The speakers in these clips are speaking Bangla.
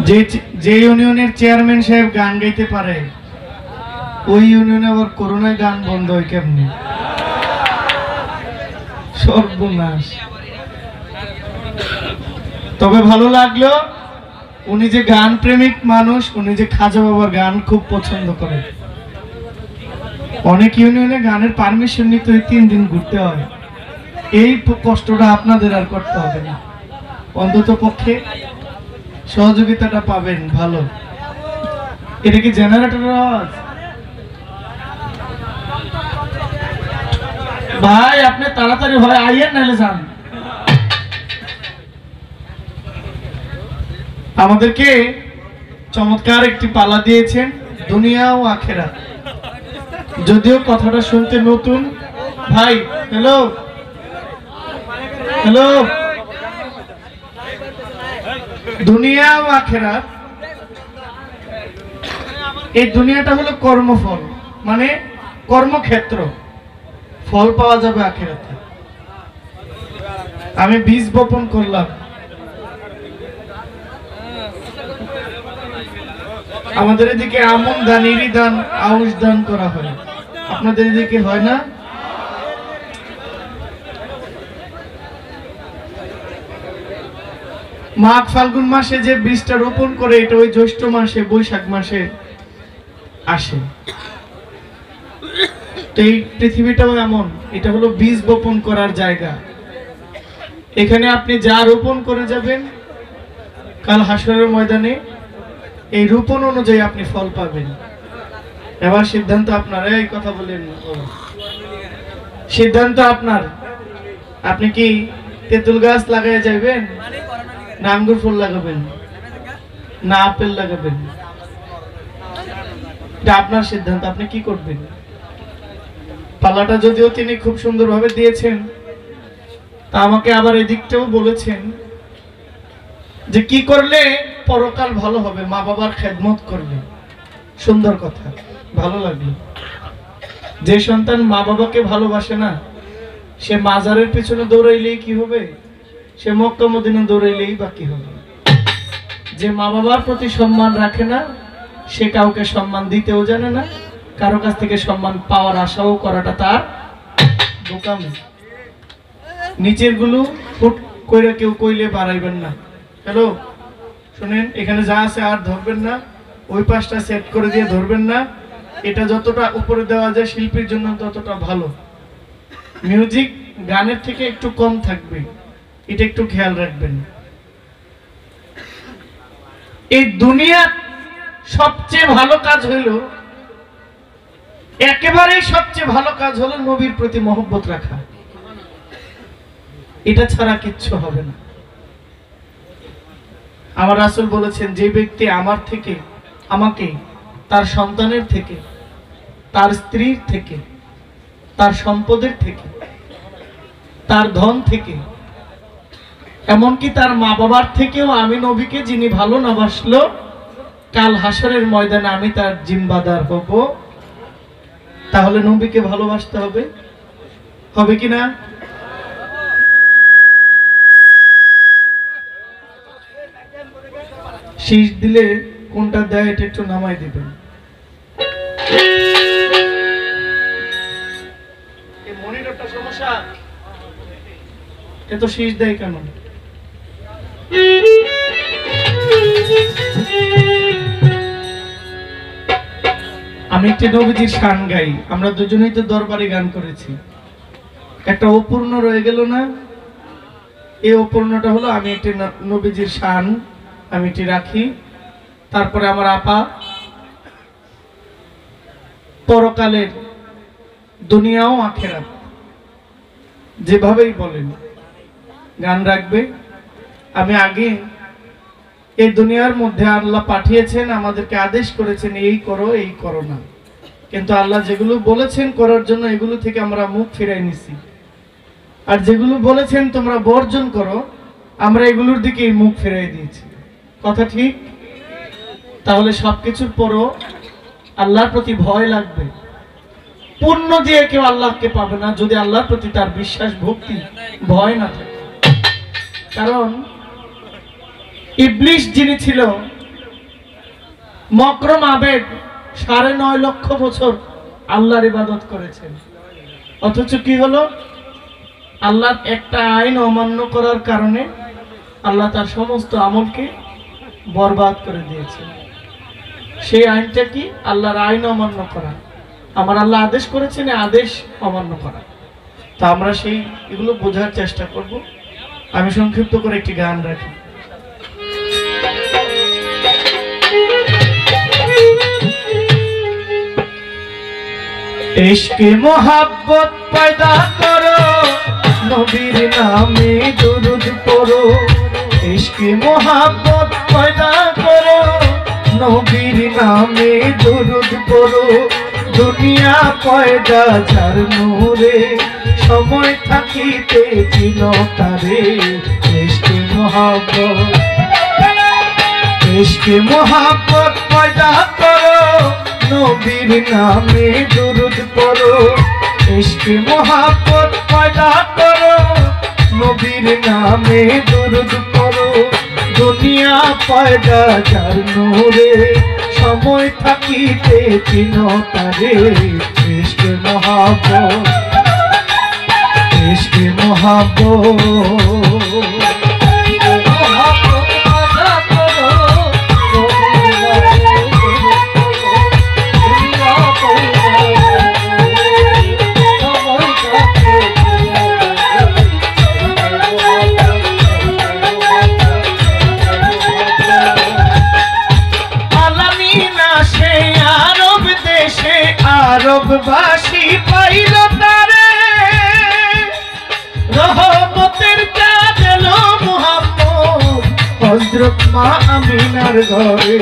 যে যে ইউনিয়নের চেয়ারম্যান সাহেব গান গাইতে পারে ওই ইউনিয়নে আবার করোনায় গান বন্ধ হয় কেমনি? সর্বনাশ। তবে ভালো লাগলো উনি যে গান প্রেমিক মানুষ, উনি যে খাজা বাবার গান খুব পছন্দ করেন। অনেক ইউনিয়নে গানের পারমিশন নিতে হয়, 3 দিন ঘুরতে হয়। এই কষ্টটা আপনাদের আর করতে হবে না, অন্তত পক্ষে সহযোগিতাটা পাবেন। ভালো। এটা কি জেনারেটরের আওয়াজ? ভাই আপনি তাড়াতাড়ি হয় আইয়েন, নাহলে যান। আমাদেরকে চমৎকার একটি পালা দিয়েছেন, দুনিয়া ও আখেরাত। যদিও কথাটা শুনতে নতুন। ভাই হ্যালো হ্যালো, দুনিয়া ও আখেরাত। এই দুনিয়াটা হলো কর্মফল, মানে কর্মক্ষেত্র, ফল পাওয়া যাবে আখেরাতে। আমি বীজ বপন করলাম, আমাদের এদিকে আমন দান, ইরি দান, আউশ দান করা হয়, আপনাদের এদিকে হয় না? মাঘ ফাল্গুন মাসে যে বীজটা রোপণ করে, এটা ওই জ্যৈষ্ঠ মাসে, বৈশাখ মাসে আসে। তো এই পৃথিবীটাও এমন, এটা হলো বীজ বপন করার জায়গা। এখানে আপনি যা রোপণ করে যাবেন, কাল হাসরের ময়দানে এই রোপণ অনুযায়ী আপনি ফল পাবেন। এবার সিদ্ধান্ত আপনার। এই কথা বলেন, সিদ্ধান্ত আপনার। আপনি কি তেঁতুল গাছ লাগাই যাবেন, না আঙ্গুর ফুল লাগাবেন, না আপেল লাগাবেন? এটা আপনার সিদ্ধান্ত, আপনি কি করবেন। পালাটা যদিও তিনি খুব সুন্দরভাবে দিয়েছেন, তা আমাকে আবার এদিকটাও বলেছেন যে কি করলে পরকাল ভালো হবে, মা বাবার খেদমত করলে। সুন্দর কথা, ভালো লাগলো। যে সন্তান মা বাবাকে ভালোবাসে না, সে মাজারের পিছনে দৌড়াইলেই কি হবে, সে মক্কা মদিনা দৌড়াইলেই বা কি হবে। যে মা বাবার প্রতি সম্মান রাখে না, সে কাউকে সম্মান দিতেও জানে না, কারো কাছ থেকে সম্মান পাওয়ার আশাও করাটা তার বোকামি। নিচের গুলো ফুট কইরা কেউ কইলে বাড়াইবেন না। হ্যালো শুনেন, এখানে যা আছে আর ধরবেন না, ওই পাশটা সেট করে দিয়ে ধরবেন না। এটা যতটা উপরে দেওয়া যায় শিল্পীর জন্য ততটা ভালো। মিউজিক গানের থেকে একটু কম থাকবে, এটা একটু খেয়াল রাখবেন। এই দুনিয়ার সবচেয়ে ভালো কাজ হইল, একেবারেই সবচেয়ে ভালো কাজ হলো নবীর প্রতি মহব্বত রাখা। এটা ছাড়া কিচ্ছু হবে না। আমার রাসূল বলেছেন, যে ব্যক্তি আমার থেকে, আমাকে, তার সন্তানের থেকে, তার স্ত্রীর থেকে, তার সম্পদের থেকে, তার ধন থেকে, এমনকি তার মা বাবার থেকেও আমি নবীকে যিনি ভালো না বাসলো, কাল হাসরের ময়দানে আমি তার জিম্মাদার হব। তাহলে নবীকে ভালোবাসতে হবে, হবে কিনা? শীষ দিলে কোনটা দেয় এটা একটু নামাই দিবেন। এই মনিটরটা সমস্যা, এত শীষ দেয় কেন? আমি একটি নবীজির শান গাই। আমরা দুজনেই তো দরবারে গান করেছি, একটা অপূর্ণ রয়ে গেল না? এই অপূর্ণটা হলো আমি একটি নবীজির শান আমি এটি রাখি। তারপরে আমার আপা পরকালের দুনিয়াও আখেরাত যেভাবেই বলেন গান রাখবে। আমি আগে এই দুনিয়ার মধ্যে আল্লাহ পাঠিয়েছেন, আমাদেরকে আদেশ করেছেন এই করো এই করো না, কিন্তু আল্লাহ যেগুলো বলেছেন করার জন্য এগুলো থেকে আমরা মুখ ফিরাই নিছি। আর যেগুলো বলেছেন তোমরা বর্জন করো, আমরা এগুলোর দিকেই মুখ ফিরাই দিয়েছি। কথা ঠিক? তাহলে সবকিছুর পরও আল্লাহর প্রতি ভয় লাগবে। পুণ্য দিয়ে কেউ আল্লাহকে পাবে না যদি আল্লাহর প্রতি তার বিশ্বাস, ভক্তি, ভয় না থাকে। কারণ ইবলিস যিনি ছিল মকরম আবেদ 9.5 লক্ষ বছর আল্লাহর ইবাদত করেছেন, অথচ কি হলো? আল্লাহর একটা আইন অমান্য করার কারণে আল্লাহ তার সমস্ত আমলকে বরবাদ করে দিয়েছেন। সেই আইনটা কি? আল্লাহর আইন অমান্য করা। আমার আল্লাহ আদেশ করেছেন, আদেশ অমান্য করা। তা আমরা সেই এগুলো বোঝার চেষ্টা করব। আমি সংক্ষিপ্ত করে একটি গান রাখি। ইশকে মোহাব্বত পয়দা করো, নবীর নামে দুরূদ পড়ো। ইশকে মোহাব্বত পয়দা করো, নবীর নামে দুরূদ পড়ো। দুনিয়া পয়দা যার নূরে, সময় থাকিতে চিনো তারে। ইশকে মোহাব্বত, ইশকে মোহাব্বত পয়দা করো, নবীর নামে দুরূদ পড়ো। ইশকে মোহাব্বত পয়দা করো, নবীর নামে দুরূদ পড়ো। দুনিয়া পয়দা যার নূরে, সময় থাকিতে চিনো তারে। ইশকে মোহাব্বত, ইশকে মোহাব্বত। আরববাসী পাইল তারে, রহমতের চাঁদ এলো মুহাম্মদ হযরত মা আমিনার ঘরে।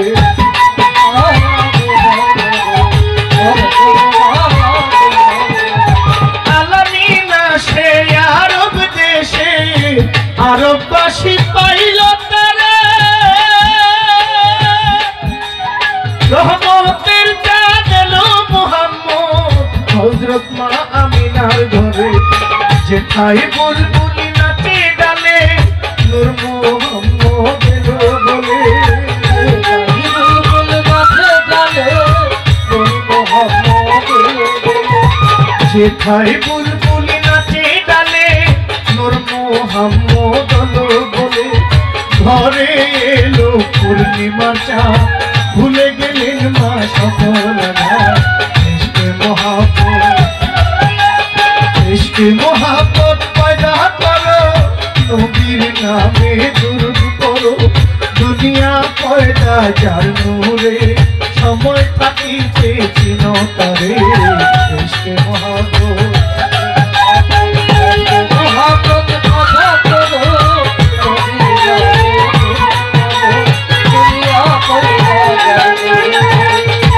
আলামিনা সে আরব দেশে, আরববাসী পাইল তারে, রহমতের চাঁদ এলো হযরত মা আমিনার ঘরে। যেথায় বুলবুলি নাচে ডালে, নূর মুহাম্মদ এলো বলে। বুলবুল নাচে ডালে, নূর মুহাম্মদ এলো বলে। যেথায় বুলবুলি নাচে ডালে, নূর মুহাম্মদ এলো বলে। ঘরে এলো পূর্ণিমা চাঁদ, ভুলে গেলেন মা সফলতা। ইশকে মোহাব্বত পয়দা করো, নবীর নামে দুরূদ পড়ো। দুনিয়া পয়দা যার নূরে, সময় থাকিতে চিনো তারে। ইশকে মোহাব্বত, মোহাব্বত পয়দা করো, দুনিয়া পয়দা যার নূরে,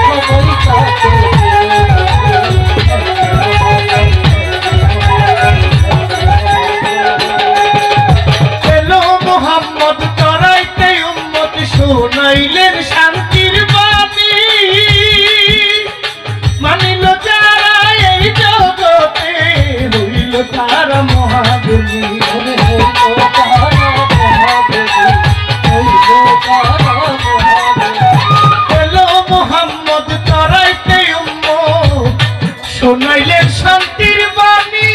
সময় থাকিতে। শোনাইলেন শান্তির বাণী, মানিল যারা এই জগতে, হইল তারা মহাগুণী। এলো মুহাম্মদ তরাইতে উম্মত, শোনাইলেন শান্তির বাণী,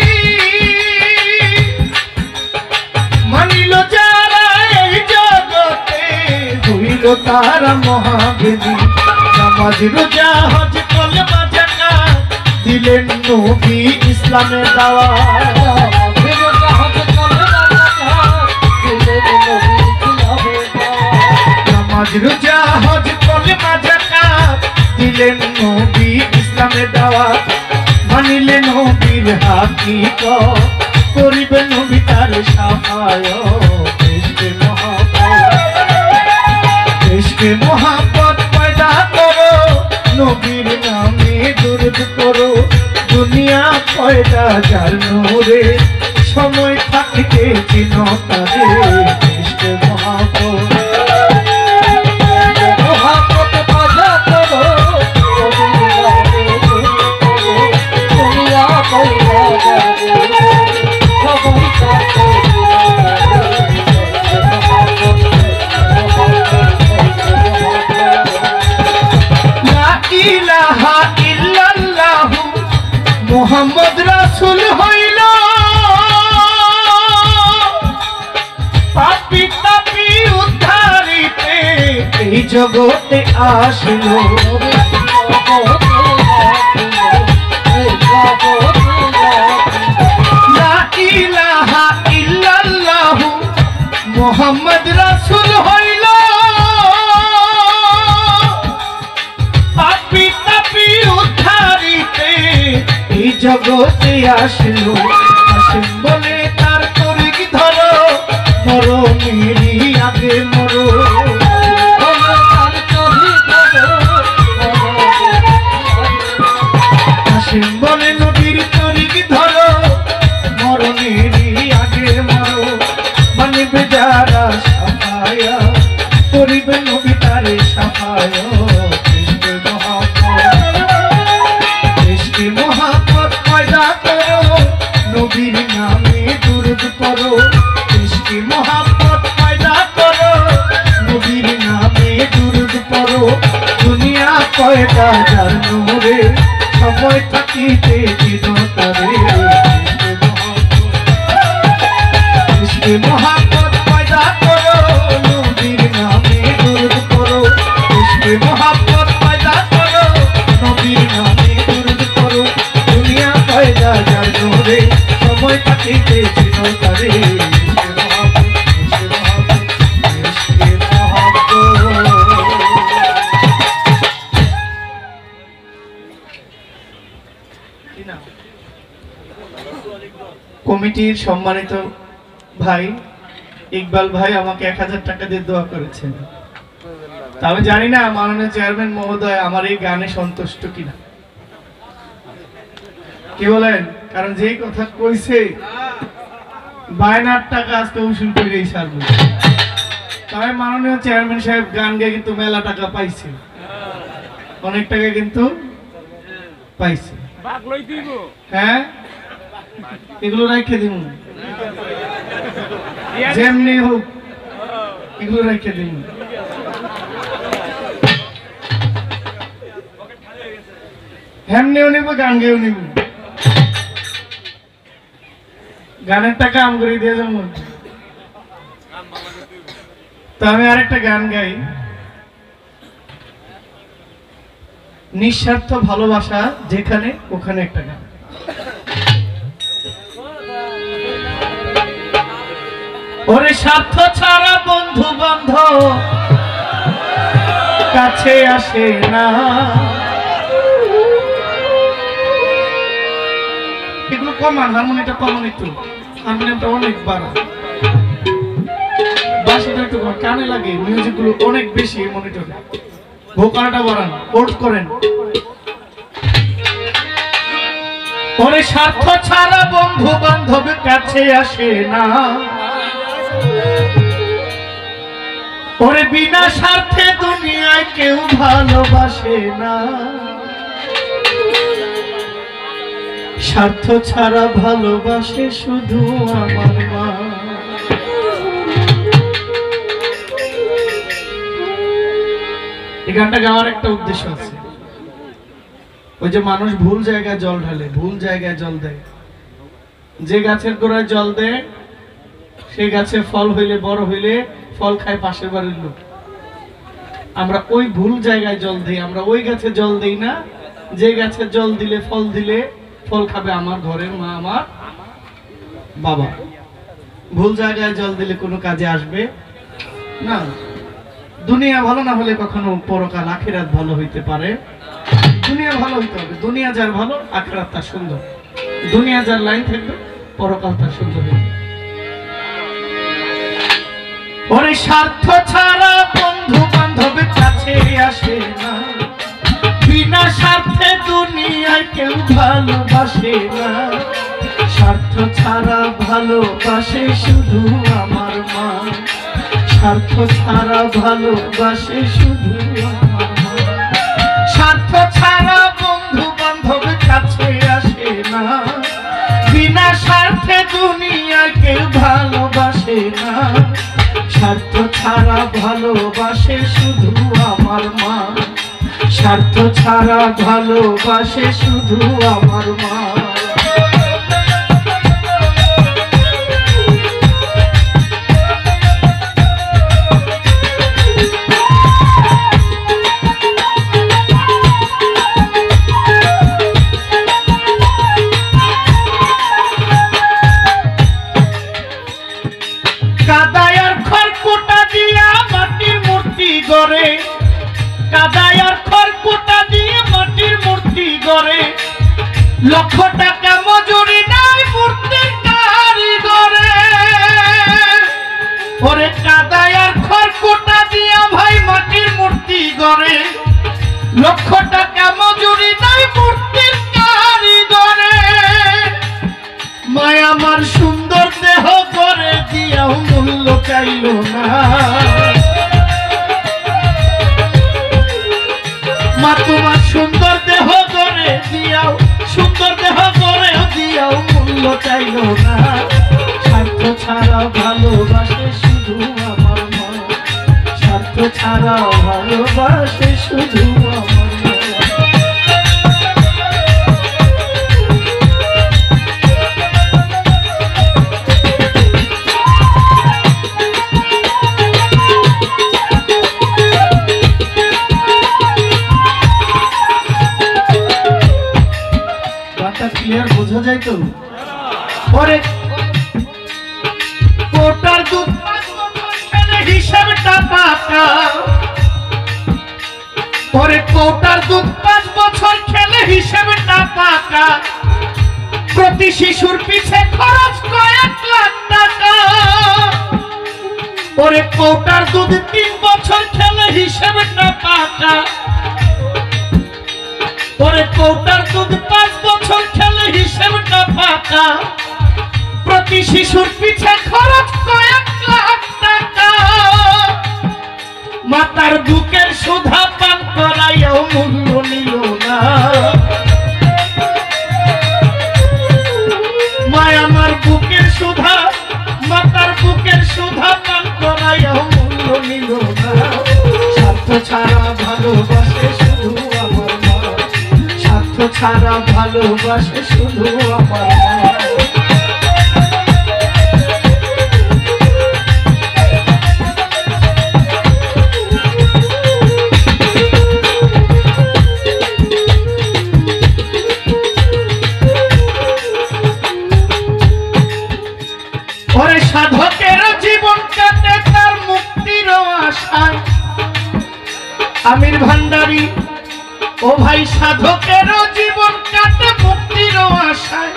মানিল যারা এই জগতে, হইল তারা মহাজ্ঞানী। নামাজ রোজা হজ কলেমা যাকাত, দিলেন নবী ইসলামের দাওয়াত। নামাজ রোজা হজ কলেমা যাকাত, দিলেন নবী ইসলামের দাওয়াত। মানিলেন নবীর হাকিকত, করিবেন নবী তার শাফায়াত। ইশকে মোহাব্বত, ইশকে মোহাব্বত পয়দা করো, নবীর নামে দুরূদ পড়ো। দুনিয়া পয়দা যার নূরে, সময় থাকিতে চিনো তারে। ইশকে মোহাব্বত, মোহাব্বত পয়দা করো, দুনিয়া পয়দা যার নূরে, সময় থাকিতে। হইল পাপী তাপী উদ্ধারিতে এই জগতে আসলো লা ইলাহা ইল্লাল্লাহু মুহাম্মদ রাসূল হইল পাপী তাপী উদ্ধারিতে এই জগতে আসলো আসেন বলে তার তরিক ধরো মরো মেরি আগে মরো আসেন বলে নবীর তরিক ধরো মরণেরই আগে মরো মানবে যারা সাফায়া করিবে নবী তারে সাফায়া ইশকে মোহাম্মদ পয়দা করো নবীর নামে দুরূদ পড়ো ইশকে মোহাম্মদ পয়দা করো নবীর নামে দুরূদ পড়ো দুনিয়া পয়দা যার নূরে সময় থাকিতে চিরতরে ইশকে মোহাম্মদ পয়দা করো নবীর নামে দুরূদ পড়ো ইশকে মোহাম্মদ পয়দা করো নবীর নামে দুরূদ পড়ো দুনিয়া পয়দা যার নূরে সময় থাকিতে চিরতরে ইশকে মোহাম্মদ ইশকে মোহাম্মদ কমিটির সম্মানিত ভাই ইকবাল ভাই আমাকে 1000 টাকা দিয়ে দোয়া করেছেন। তা আমি জানি না মাননীয় চেয়ারম্যান মহোদয় আমার এই গানে সন্তুষ্ট কিনা, কি বলেন? কারণ যেই কথা কইছে বায়নার টাকা আজকে উসুল করেই ছাড়বো। তবে মাননীয় চেয়ারম্যান সাহেব গান গেয়ে কিন্তু মেলা টাকা পাইছে, অনেক টাকা কিন্তু পাইছে। হ্যাঁ, এগুলো রেখে দিব, যেমনি হোক এগুলো রেখে দিব। হেমনিও নিব, গান গেয়েও নিব, গানের টাকা আম করে দিয়ে যাবো। তো আমি আরেকটা গান গাই, নিঃস্বার্থ ভালোবাসা যেখানে ওখানে একটা গান। ওরে স্বার্থ ছাড়া বন্ধু বান্ধব কাছে আসে না, এগুলো কমান, হারমোনিয়ামটা কমান, একটু হারমোনিয়ামটা অনেক বাড়া, বাঁশিটা একটু কানে লাগে, মিউজিক গুলো অনেক বেশি মনিটরে, ভোকালটা বাড়ান, কোর্স করেন। ওরে স্বার্থ ছাড়া বন্ধু বান্ধব কাছে আসে না, ওরে বিনা স্বার্থে দুনিয়ায় কেউ ভালোবাসে না, স্বার্থ ছাড়া ভালোবাসে শুধু আমার মা। এই গানটা গাওয়ার একটা উদ্দেশ্য আছে, ওই যে মানুষ ভুল জায়গায় জল ঢালে, ভুল জায়গায় জল দেয়, যে গাছের গোড়ায় জল দেয় সেই গাছে ফল হইলে বড় হইলে ফল খায় পাশের বাড়ির লোক। আমরা ওই ভুল জায়গায় জল দিই, আমরা ওই গাছে জল দিই না যে গাছে জল দিলে ফল খাবে আমার ঘরের মা, আমার বাবা। ভুল জায়গায় জল দিলে কোনো কাজে আসবে না। দুনিয়া ভালো না হলে কখনো পরকাল আখিরাত ভালো হইতে পারে। দুনিয়া ভালো হইতে হবে, দুনিয়া যার ভালো আখিরাত তার সুন্দর, দুনিয়া যার লাইন থাকবে পরকাল তার সুন্দর হবে। ওরে স্বার্থ ছাড়া বন্ধু বান্ধব কাছে আসে না, বিনা স্বার্থে দুনিয়ায় কেউ ভালোবাসে না, স্বার্থ ছাড়া ভালোবাসে শুধু আমার মা, স্বার্থ ছাড়া ভালোবাসে শুধু আমার মা। স্বার্থ ছাড়া বন্ধু বান্ধব কাছে আসে না, বিনা স্বার্থে দুনিয়ায় কেউ ভালোবাসে না, স্বার্থ ছাড়া ভালোবাসে শুধু আমার মা, স্বার্থ ছাড়া ভালোবাসে শুধু আমার মা। লক্ষ টাকা মজুরি নাই মূর্তির কারিগরে, ওরে কাদায় আর খড়কুটা দিয়া ভাই মাটির মূর্তি গড়ে। লক্ষ টাকা মজুরি নাই মূর্তির কারিগরে, মায়া আমার সুন্দর দেহ করে দিয়াও মূল্য চাইল না। মা তোমার সুন্দর দেহ করে দিয়াও, সুন্দর দেহ করে দিয়াও মূল্য চাইল না। স্বার্থ ছাড়া ভালোবাসে শুধু আমার মা, স্বার্থ ছাড়া ভালোবাসে শুধু আমার মা। ক্লিয়ার বোঝা যায় তো? পরে কোটার দুধ হিসাবটা পাকা, পরে কোটার দুধ 5 বছর খেলে হিসাবটা পাকা। প্রতি শিশুর পিছে খরচ কয়েক লাখ টাকা, পরে কোটার দুধ 3 বছর খেলে হিসাবটা পাকা। পরে কোটার দুধ 5 বছর খেলে হিসেবটা পাকা। প্রতি শিশুর পিছে খরচ কয়েক লাখ টাকা। মাতার বুকের সুধা পান করাইও মূল্য নিল না। মায় আমার বুকের সুধা, মাতার বুকের সুধা পান করাইও মূল্য নিল না। স্বার্থ ছাড়া ভালোবাসে শুধু আমার মা, স্বার্থ ছাড়া ভালোবাসে শুধু আমার মা। ওরে সাধকের জীবন কাটে তার মুক্তির আশায়। আমির ভান্ডারী ও ভাই, সাধকের জীবন কাটে মুক্তির আশায়।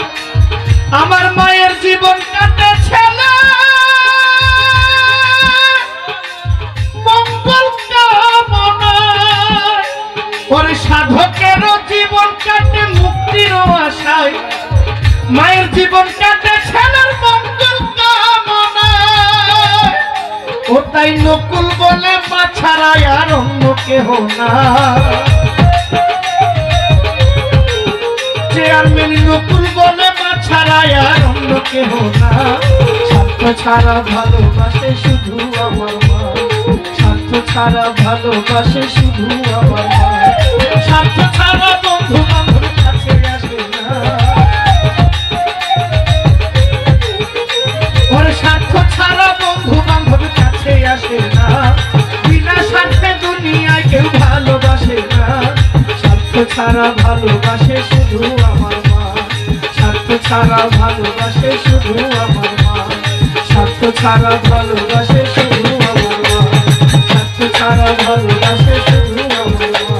আমার মায়ের জীবন কাটে ছেলে মঙ্গল কামনায়। ওরে সাধকের জীবন কাটে মুক্তির আশায়, মায়ের জীবন কাটে ছেলের মঙ্গল কামনায়। ও তাই নকুল বলে মা ছাড়া আর অন্য কেহ না। চেয়ারম্যান নকুল বলে মা ছাড়া আর অন্য কেহ না। স্বার্থ ছাড়া ভালোবাসে শুধু আমার মা, স্বার্থ ছাড়া ভালোবাসে শুধু আমার মা। স্বার্থ ছাড়া বন্ধু বান্ধব কাছে আসে না। ওর স্বার্থ ছাড়া বন্ধু বান্ধব কাছে আসে না। বিনা স্বার্থে দুনিয়ায় কেউ ভালোবাসে না। স্বার্থ ছাড়া ভালোবাসে শুধু আমার মা, স্বার্থ ছাড়া ভালোবাসে শুধু আমার মা। স্বার্থ ছাড়া ভালোবাসে শুধু আমার মা, স্বার্থ ছাড়া ভালোবাসে শুধু আমার মা।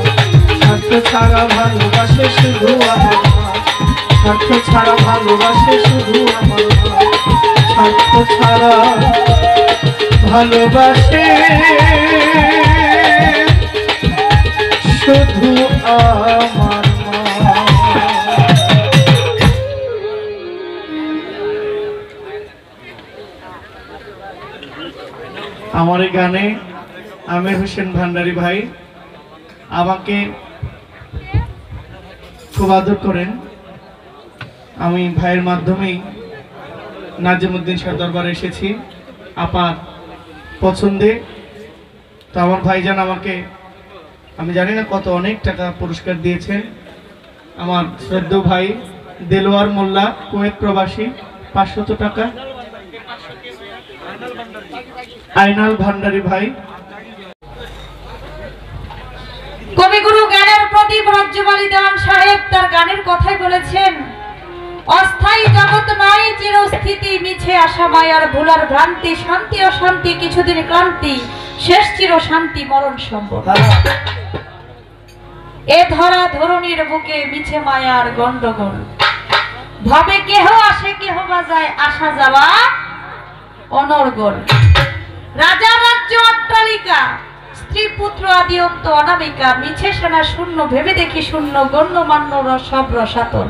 স্বার্থ ছাড়া ভালোবাসে শুধু আমার মা, স্বার্থ ছাড়া ভালোবাসে শুধু আমার মা। স্বার্থ ছাড়া ভালোবাসে শুধু আমার মা। আমার এই গানে আমির হোসেন ভান্ডারী ভাই আমাকে খুব আদর করেন। আমি ভাইয়ের মাধ্যমেই নাজিমউদ্দিন শাহ দরবারে এসেছি আপার পছন্দে। তো আমার ভাইজান আমাকে, আমি জানি না কত, অনেক টাকা পুরস্কার দিয়েছেন। আমার শ্রদ্ধেয় ভাই দেলোয়ার মোল্লা কুয়েত প্রবাসী 500 টাকা। আইনাল ভান্ডারী ভাই। কবিগুরু জ্ঞানের প্রদীপ রাজ্যপালী দেওয়ান সাহেব তার গানের কথাই বলেছেন, অস্থায়ী জগৎ নয় চিরস্থিতি, মিছে আশা মায়ার ভুলার ভ্রান্তি, শান্তি অশান্তি কিছুদিন ক্লান্তি, শেষ চির শান্তি মরণ সম্ভব। এ ধরা ধরণীর বুকে মিছে মায়ার গন্ডগোল। ভবে কেহ আসে কেহ বাজায়, আসা যাওয়া অনর্গল। রাজা রাজ্য অট্টালিকা, স্ত্রী পুত্র আদি অন্ত অনামিকা, মিছে সেনা শূন্য, ভেবে দেখি শূন্য, গণ্যমান্য সব রসাতল।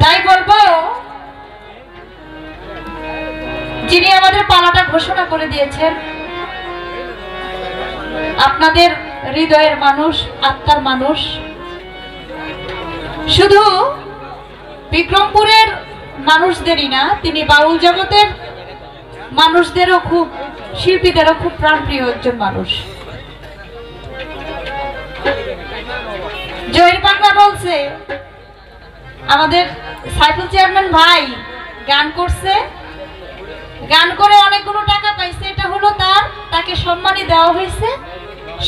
তাই বলবো, যিনি আমাদের পালাটা ঘোষণা করে দিয়েছেন, আপনাদের হৃদয়ের মানুষ, আত্মার মানুষ, শুধু বিক্রমপুরের মানুষদেরই না, তিনি বাউল জগতের মানুষদেরও খুব, শিল্পীদেরও খুব প্রাণপ্রিয় একজন মানুষ। জহির পাগলা বলছে আমাদের সাইফুল চেয়ারম্যান ভাই গান করছে, গান করে অনেকগুলো টাকা পাইছে, এটা হলো তাকে সম্মানই দেওয়া হয়েছে।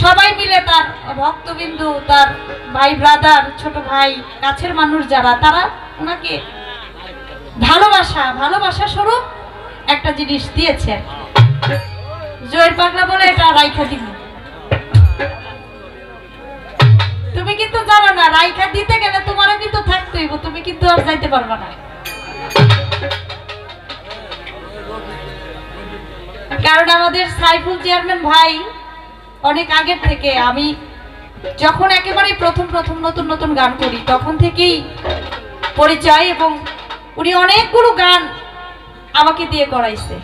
সবাই মিলে তার ভক্তবিন্দু, তার ভাই ব্রাদার, ছোট ভাই, কাছের মানুষ যারা, তারা ওনাকে ভালোবাসা স্বরূপ একটা জিনিস দিয়েছেন। জয়ের পাগলা বলে এটা রাইখা দিব। তুমি কিন্তু জানো না, রাইখা দিতে গেলে তোমারও কিন্তু থাকতে হইব, তুমি কিন্তু আর যাইতে পারবা না। কারণ আমাদের সাইফুল চেয়ারম্যান ভাই অনেক আগের থেকে, আমি যখন একেবারে প্রথম নতুন গান করি তখন থেকেই পরিচয়, এবং উনি অনেকগুলো গান আমাকে দিয়ে করাইছে।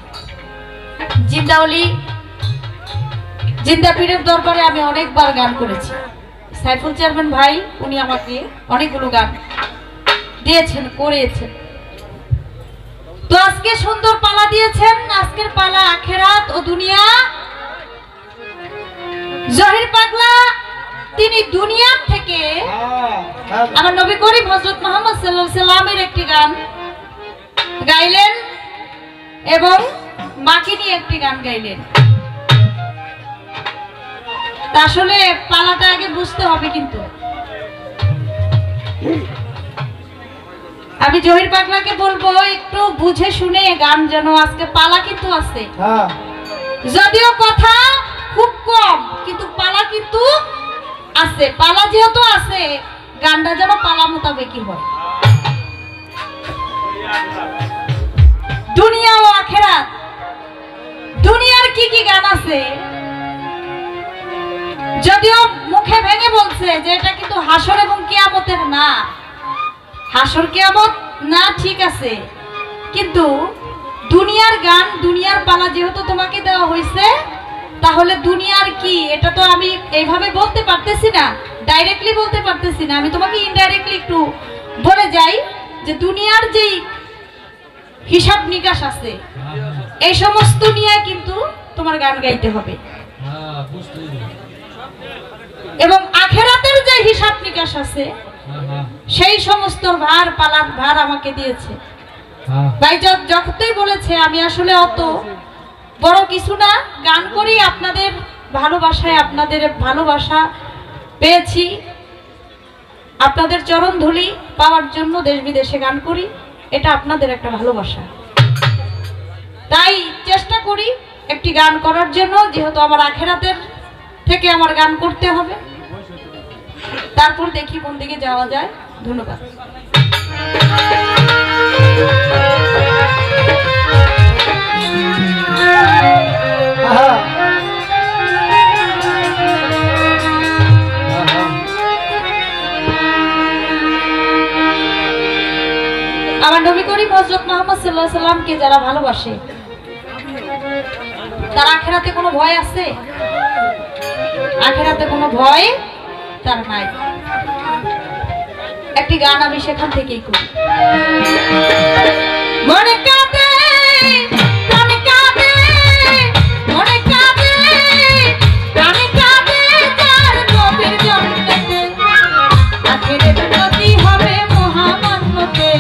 জিন্দা পীরের দরবারে আমি অনেকবার গান করেছি। সাইফুল চেয়ারম্যান ভাই উনি আমাকে অনেকগুলো গান দিয়েছেন, করিয়েছেন। তো আজকে সুন্দর পালা দিয়েছেন। আজকের পালা আখেরাত ও দুনিয়া। জহির পাগলা তিনি দুনিয়া থেকে আমার নবী করিম হযরত মুহাম্মদ সাল্লাল্লাহু আলাইহি সাল্লামের একটি গান গাইলেন এবং মাকে নিয়ে একটি গান গাইলেন। আসলে পালাটা আগে বুঝতে হবে, কিন্তু আমি জহির পাগলাকে বলবো একটু বুঝে শুনে গান, যেন আজকে পালা কিন্তু আছে, যদিও কথা খুব কম কিন্তু পালা কিন্তু আছে। পালা যেহেতু আছে, গানটা যেন পালা মোতাবেকই হয়। দুনিয়া ও আখেরাত, দুনিয়ার কি কি গান আছে, যদিও মুখে ভেঙে বলছে যে এটা কিন্তু হাসর এবং কিয়ামতের না, হাসর কিয়ামত না, ঠিক আছে, কিন্তু দুনিয়ার গান, দুনিয়ার পালা যেহেতু তোমাকে দেওয়া হয়েছে, তাহলে দুনিয়ার কি এটা তো আমি এইভাবে বলতে পারতেছি না, ডাইরেক্টলি বলতে পারতেছি না, আমি তোমাকে ইনডাইরেক্টলি একটু বলে যাই যে দুনিয়ার যেই হিসাব নিকাশ আছে এই সমস্ত নিয়ে কিন্তু তোমার গান গাইতে হবে, এবং আখেরাতের যে হিসাব নিকাশ আছে সেই সমস্ত পালার ভার আমাকে দিয়েছে ভাই। যতই বলেছে আমি আসলে অত বড় কিছু না, গান করি আপনাদের ভালোবাসায়, আপনাদের ভালোবাসা পেয়েছি, আপনাদের চরণ ধুলি পাওয়ার জন্য দেশ বিদেশে গান করি, এটা আপনাদের একটা ভালোবাসা। তাই চেষ্টা করি একটি গান করার জন্য, যেহেতু আমার আখেরাতের থেকে আমার গান করতে হবে, তারপর দেখি কোন দিকে যাওয়া যায়। ধন্যবাদ। আমার নবী করিম হযরত মুহাম্মদ সাল্লাল্লাহু আলাইহি সাল্লামকে যারা ভালোবাসে তার আখেরাতে কোনো ভয় আছে? আখেরাতে কোনো ভয় তার নাই। একটি গান আমি সেখান থেকেই করি। মনে কাঁদে প্রাণে কাঁদে, মনে কাঁদে প্রাণে কাঁদে, যার নবীর জন্নতে আখেরে জান্নাতি হবে মহামান্যতে,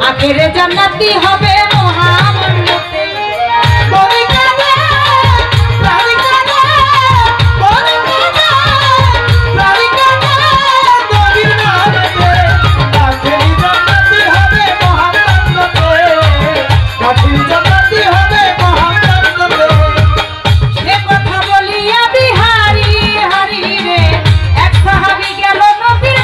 আখেরে জান্নাতি হবে মহামান্যতে। মনে কাঁদে প্রাণে কাঁদে, মনে কাঁদে প্রাণে কাঁদে, নবীর নামেতে আখেরে জান্নাতি হবে মহামান্যতে, আখেরে জান্নাতি হবে মহামান্যতে। সে কথা বলিয়া বিহারি হারি রে, এক সাহাবী গেল নবীর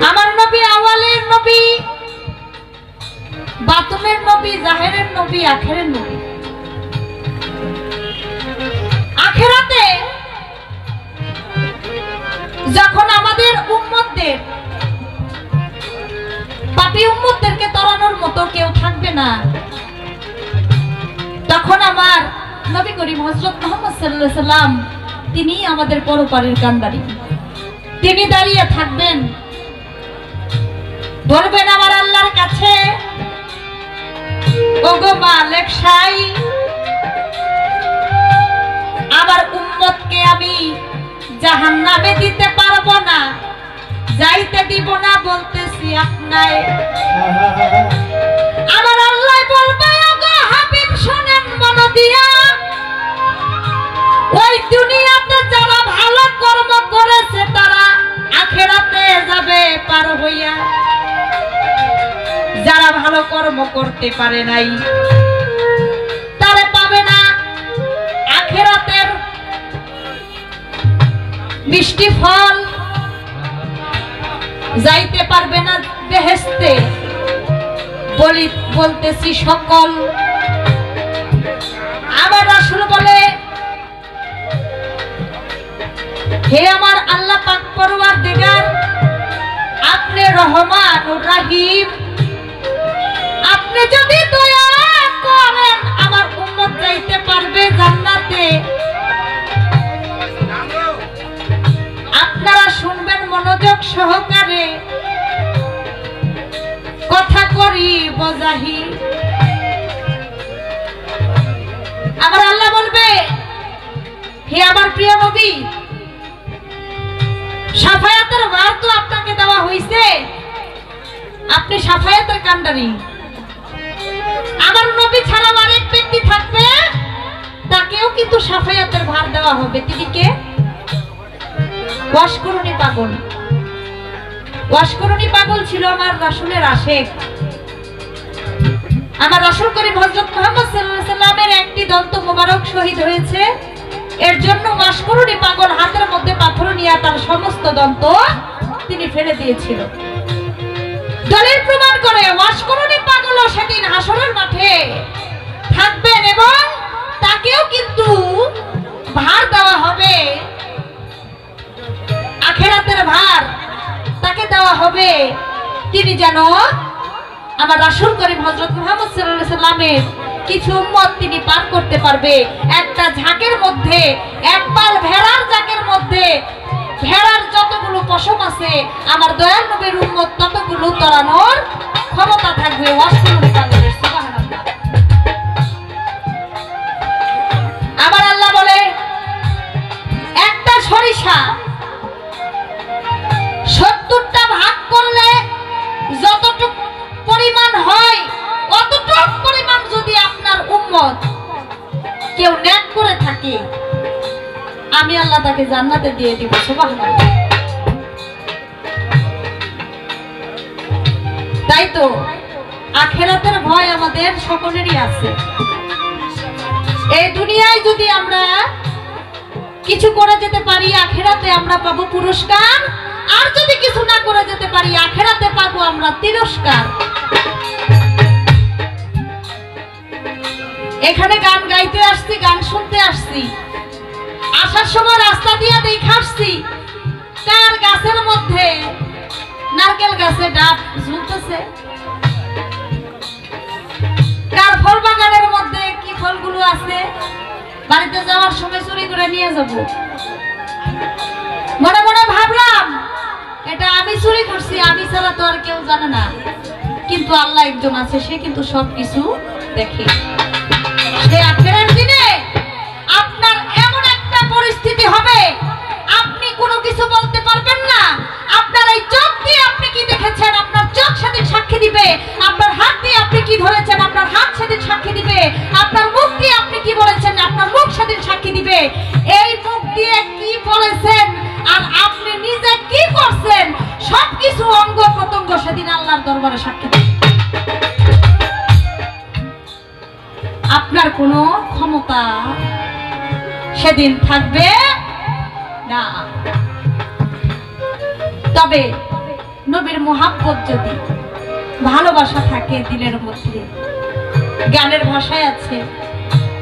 আমার নবী আওয়ালের নবী, বাতুমের নবী, জাহেরের নবী, আখেরের নবী। আখেরাতে যখন আমাদের উম্মতদের, পাপী উম্মতদেরকে তরানোর মতো কেউ থাকবে না, তখন আমার নবী করিম হযরত মুহাম্মদ সাল্লাল্লাহু আলাইহি সাল্লাম তিনি আমাদের পরপারের কান্ডারি। তিনি দাঁড়িয়ে থাকবেন, বলবেন আমার আল্লাহর কাছে, ওগো মালিক শাই, আমার উম্মতকে আমি জাহান্নামে দিতে পারবো না, যাইতে দিব না, বলতেছি আপনায়। আমার আল্লাহ বলবে, ওগো হাবিব শুনেন মন দিয়া, ওই দুনিয়াতে যারা ভালো কর্ম করেছে তারা আখিরাতে যাবে পার হইয়া, যারা ভালো কর্ম করতে পারে নাই তারা পাবে না আখিরাতের মিষ্টি ফল, যাইতে পারবে না বেহেশতে। বলতেছি সকল। আবার রাসূল বলে, হে আমার আল্লাহ পাক পরওয়ারদিগার, আপনি রহমানুর রহিম, আপনি যদি দয়া করেন আমার উম্মত যাইতে পারবে জান্নাতে। আপনারা শুনবেন মনোযোগ সহকারে, কথা করি বজাহি। আমার আল্লাহ বলবে, হে আমার প্রিয় নবী, শাফায়াতের ভার তো আপনাকে দেওয়া হয়েছে, আপনি শাফায়াতের কান্ডারি। আমার নবী ছাড়া আরেক ব্যক্তি থাকবে, তাকেও কিন্তু শাফায়াতের ভার দেওয়া হবে। তিনি কে? ওয়াশকুরুনি পাগল। ওয়াশকুরুনি পাগল ছিল আমার রাসূলের আশিক। আমার রাসূল করিম হযরত মুহাম্মদ সাল্লাল্লাহু আলাইহি সাল্লামের একটি দন্ত মোবারক শহীদ হয়েছে, এর জন্য ওয়াশকুরুনি পাগল হাতের মধ্যে পাথর নিয়ে তার সমস্ত দন্ত তিনি ফেলে দিয়েছিল। দলিল প্রমাণ করে ওয়াশকুরুনি পাগলও সেদিন হাসরের মাঠে থাকবেন এবং তাকেও কিন্তু ভার দেওয়া হবে, আখিরাতের ভার তাকে দেওয়া হবে। তিনি যেন আমার রাসূল করিম হযরত মুহাম্মদ সাল্লাল্লাহু আলাইহি সাল্লামের কিছু উম্মত তিনি পার করতে পারবে। একটা ঝাঁকের মধ্যে, একপাল ভেড়ার ঝাঁকের মধ্যে ভেড়ার যতগুলো পশম আছে, আমার দয়াল নবীর উম্মত ততগুলো তরানোর ক্ষমতা থাকবে। ওয়াশকুরুনি পাগলের। সুবহানাল্লাহ। আমার আল্লাহ বলে, একটা সরিষা 70টা ভাগ করলে যতটুকু পরিমাণ হয়, অতটুকু পরিমাণ যদি আপনার উম্মত কেউ নেক করে থাকে, আমি আল্লাহ তাকে জান্নাতে দিয়ে দিব। সুবহানাল্লাহ। তাই তো আখিরাতের ভয় আমাদের সকলেরই আছে। এই দুনিয়ায় যদি আমরা কিছু করে যেতে পারি, আখিরাতে আমরা পাবো পুরস্কার, আর যদি কিছু না করে যেতে পারি, আখিরাতে পাবো আমরা তিরস্কার। এখানে গান গাইতে আসছি, গান শুনতে আসছি, আসার সময় রাস্তা দিয়ে দেখে আসছি কার গাছের মধ্যে, নারকেল গাছে ডাব ঝুলতেছে, কার ফল বাগানের মধ্যে কি ফলগুলো আছে, বাড়িতে যাওয়ার সময় চুরি করে নিয়ে যাব। মনে মনে ভাবলাম এটা আমি চুরি করছি, আমি ছাড়া তো আর কেউ জানে না, কিন্তু আল্লাহ একজন আছে, সে কিন্তু সবকিছু দেখে। সে আখিরাতের দিনে আপনার এমন একটা পরিস্থিতি হবে, আপনি কোনো কিছু বলতে পারবেন না। আপনার এই চোখ দিয়ে আপনি কি দেখেছেন, আপনার চোখ সেদিন সাক্ষী দিবে। আপনার হাত দিয়ে আপনি কি ধরেছেন, আপনার হাত সেদিন সাক্ষী দিবে। আপনার মুখ দিয়ে আপনি কি বলেছেন, আপনার মুখ সেদিন সাক্ষী দিবে। এই মুখ দিয়ে কি বলেছেন আর আপনি নিজে কি করছেন, সবকিছু অঙ্গ প্রত্যঙ্গ সেদিন আল্লাহর দরবারে সাক্ষী দিবে। আপনার কোনো ক্ষমতা সেদিন থাকবে না। তবে নবীর মোহাব্বত যদি ভালোবাসা থাকে দিলের মধ্যে, গানের ভাষায় আছে,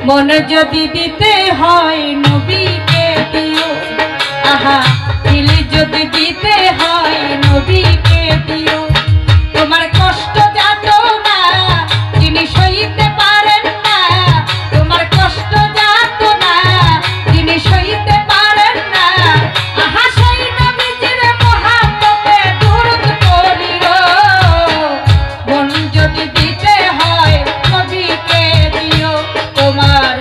মন যদি দিতে হয় নবীকে দিও, আহা দিল যদি দিতে হয় নবীকে দিও, তোমার কষ্ট যাতনা যিনি সইতে পারেন না, তোমার কষ্ট যাতনা যিনি সইতে পারেন না, আহা সেই নবীজির মোহাব্বতে দুরূদ পড়িও, মন যদি দিতে হয় নবীকে দিও, তোমার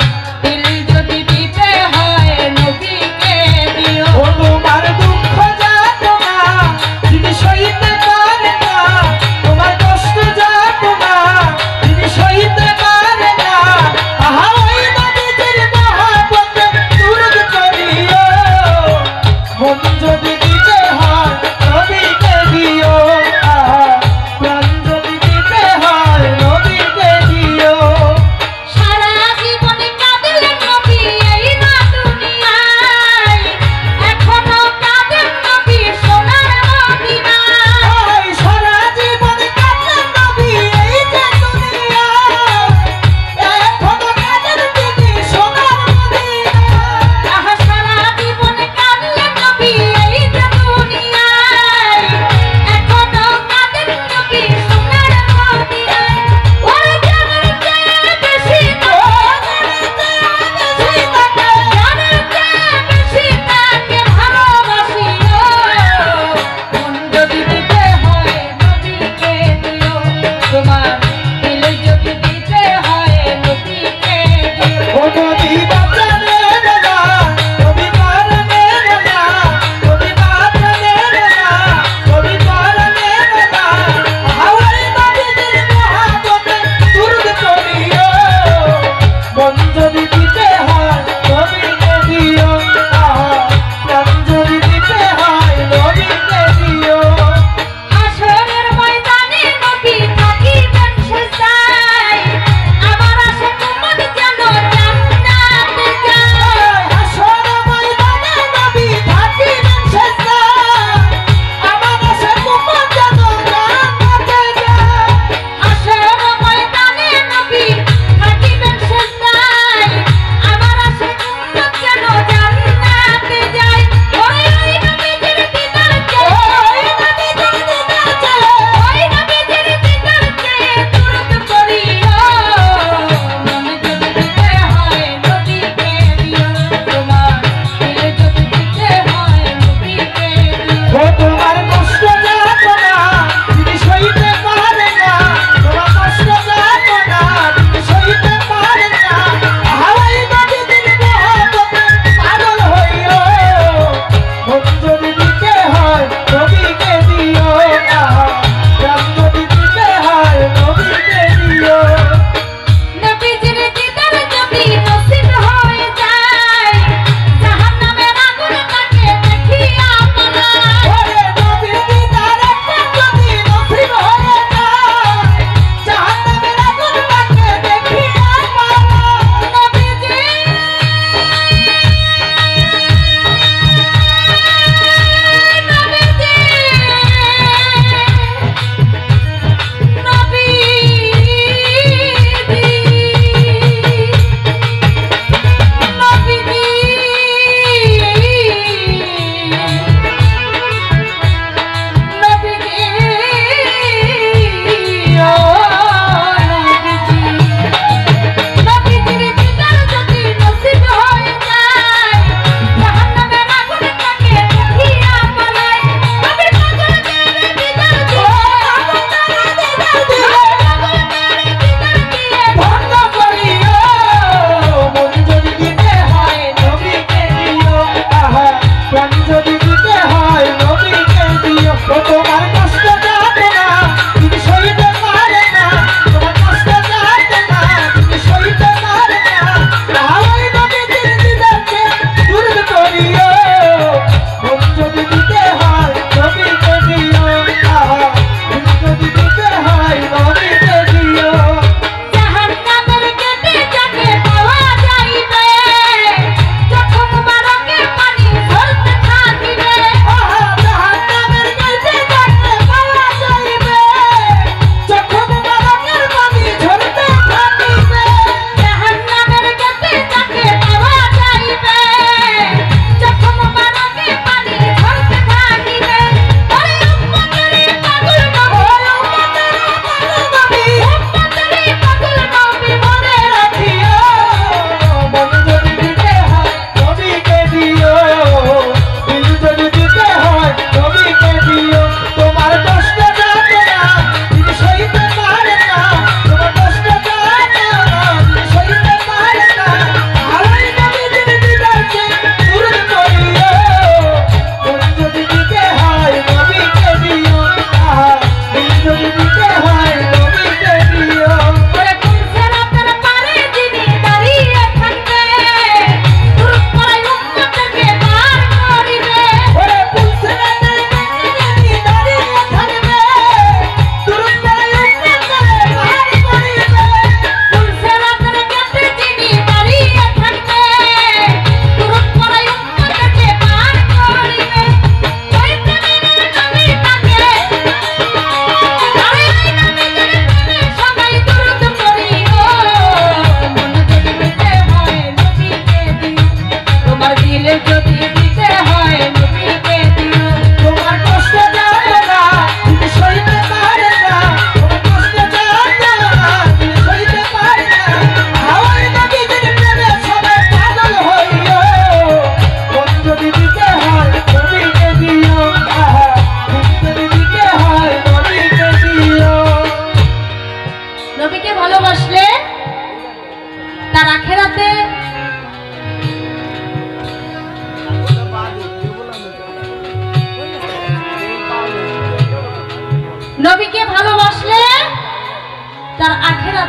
দিল যদি দিতে হয় নবীকে দিও। ও তোমার দুঃখ যাতনা যিনি সইতে পারে না, তোমার কষ্ট যাতনা যিনি সইতে পারে না, আহা ওই নবীজির মহব্বতে দুরূদ পড়িও, মন যদি দিতে হয় নবীকে দিও, আহা প্রাণ যদি দিতে হয় নবীকে দিও। সারা জীবনে কাঁদলেন নবী এই না দুনিয়ায়, এখনো কাঁদেন নবী সোনার মদিনায়। সারা জীবনে কাঁদলেন নবী এই যে দুনিয়ায়, এখনো কাঁদেন তিনি সোনার মদিনায়। আহা সারা জীবনে কাঁদলেন নবী এই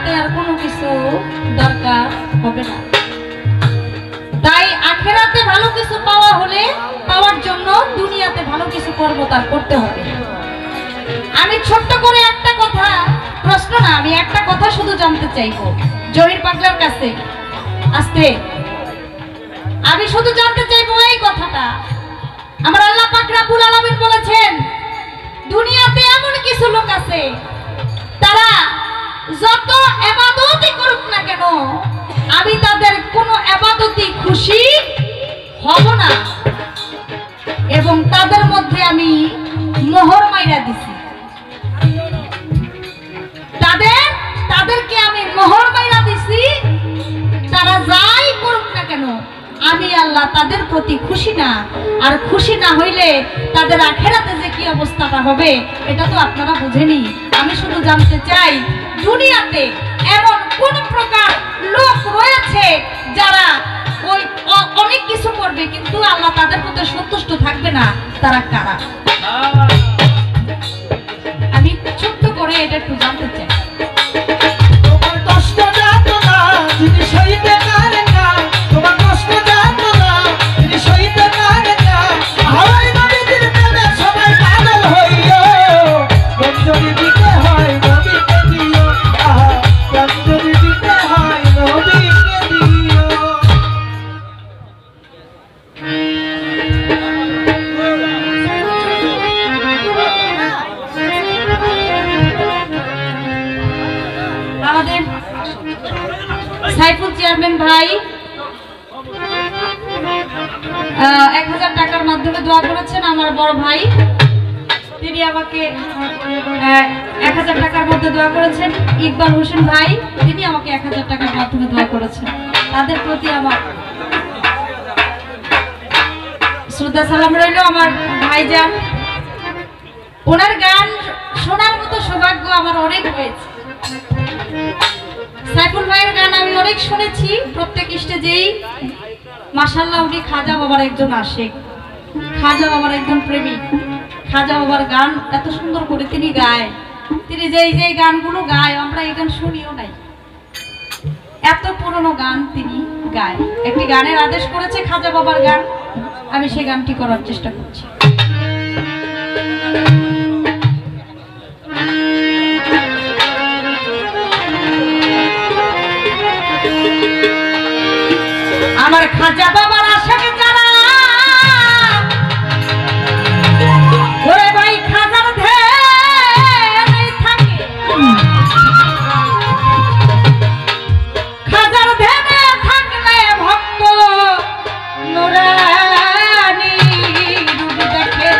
তাতে আর কোনো কিছু দরকার হবে না। তাই আখেরাতে ভালো কিছু পাওয়া হলে পাওয়ার জন্য দুনিয়াতে ভালো কিছু করব, তার করতে হবে। আমি ছোট্ট করে একটা কথা, প্রশ্ন না, আমি একটা কথা শুধু জানতে চাইবো জহির পাগলার কাছে। আস্তে, আমি শুধু জানতে চাইবো এই কথাটা। আমার আল্লাহ পাক রব্বুল আলামিন বলেছেন দুনিয়াতে এমন কিছু লোক আছে তারা যত ইবাদতই করুক না কেন আমি তাদের কোনো ইবাদতই খুশি হব না, এবং তাদের মধ্যে আমি মোহর মাইরা দিছি। তাদেরকে আমি মোহর মাইরা দিছি, তারা যাই করুক না কেন আমি আল্লাহ তাদের প্রতি খুশি না। আর খুশি না হইলে তাদের আখেরাতে যে কি অবস্থাটা হবে এটা তো আপনারা বুঝেনি। আমি শুধু জানতে চাই দুনিয়াতে এমন কোন প্রকার লোক রয়েছে যারা ওই অনেক কিছু করবে কিন্তু আল্লাহ তাদের প্রতি সন্তুষ্ট থাকবে না, তারা কারা? আমি ছোট্ট করে এটা একটু জানতে চাই। সাইফুল চেয়ারম্যান ভাই 1000 টাকার মাধ্যমে দোয়া করেছেন। আমার বড় ভাই তিনি আমাকে 1000 টাকার মধ্যে দোয়া করেছেন। ইকবাল হোসেন ভাই তিনি আমাকে 1000 টাকার মাধ্যমে দোয়া করেছেন। তাদের প্রতি আমার শ্রদ্ধা সালাম রইল। আমার ভাইজান, ওনার গান শোনার মতো সৌভাগ্য আমার অনেক হয়েছে। সাইফুল ভাইয়ের গান আমি অনেক শুনেছি, প্রত্যেক স্টেজেই। মাশাআল্লাহ উনি খাজা বাবার একজন আশিক, খাজা বাবার একজন প্রেমিক। খাজা বাবার গান এত সুন্দর করে তিনি গায়, তিনি যেই গানগুলো গায় আমরা এই গান শুনিও নাই, এত পুরনো গান তিনি গায়। একটি গানের আদেশ করেছে খাজা বাবার গান, আমি সেই গানটি করার চেষ্টা করছি। আমার খাজা বাবার আশাকে যারা ওরে ভাই খাজার ধ্যানে থাকে, খাজার ধ্যানে থাকলে ভক্ত নুরানি রূপ দেখে।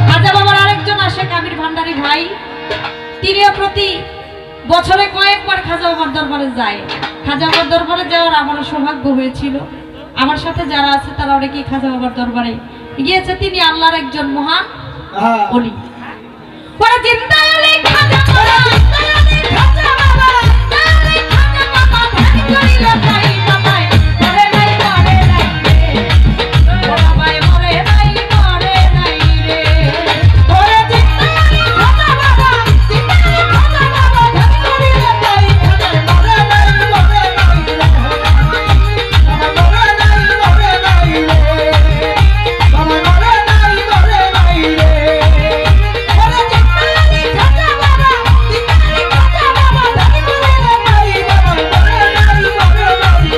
খাজা বাবার আরেকজন আশিক আমির ভান্ডারী ভাই, তিনিও প্রতি বছরে কয়েকবার খাজা বাবার দরবারে যায়। খাজা বাবার দরবারে যাওয়ার আমারও সৌভাগ্য হয়েছিল। আমার সাথে যারা আছে তারা অনেকেই খাজা বাবার দরবারে গিয়েছে। তিনি আল্লাহর একজন মহান ওলি। ওরা জিন্দা ওলি খাজা বাবা, খাজা বাবা, খাজা বাবা ধ্যান করিলে তাই বাবাই মরে নাই মরে নাই রে, ও বাবাই মরে নাই মরে নাই রে। ওরা জিন্দা ওলি খাজা বাবা, জিন্দা ওলি খাজা বাবা ধ্যান করিলে তাই বাবাই মরে নাই মরে নাই রে, বাবা মরে নাই মরে নাই রে, বাবা মরে নাই মরে নাই রে। ওরা জিন্দা ওলি খাজা বাবা, জিন্দা ওলি খাজা বাবা ধ্যান করিলে তাই বাবাই মরে নাই মরে নাই রে।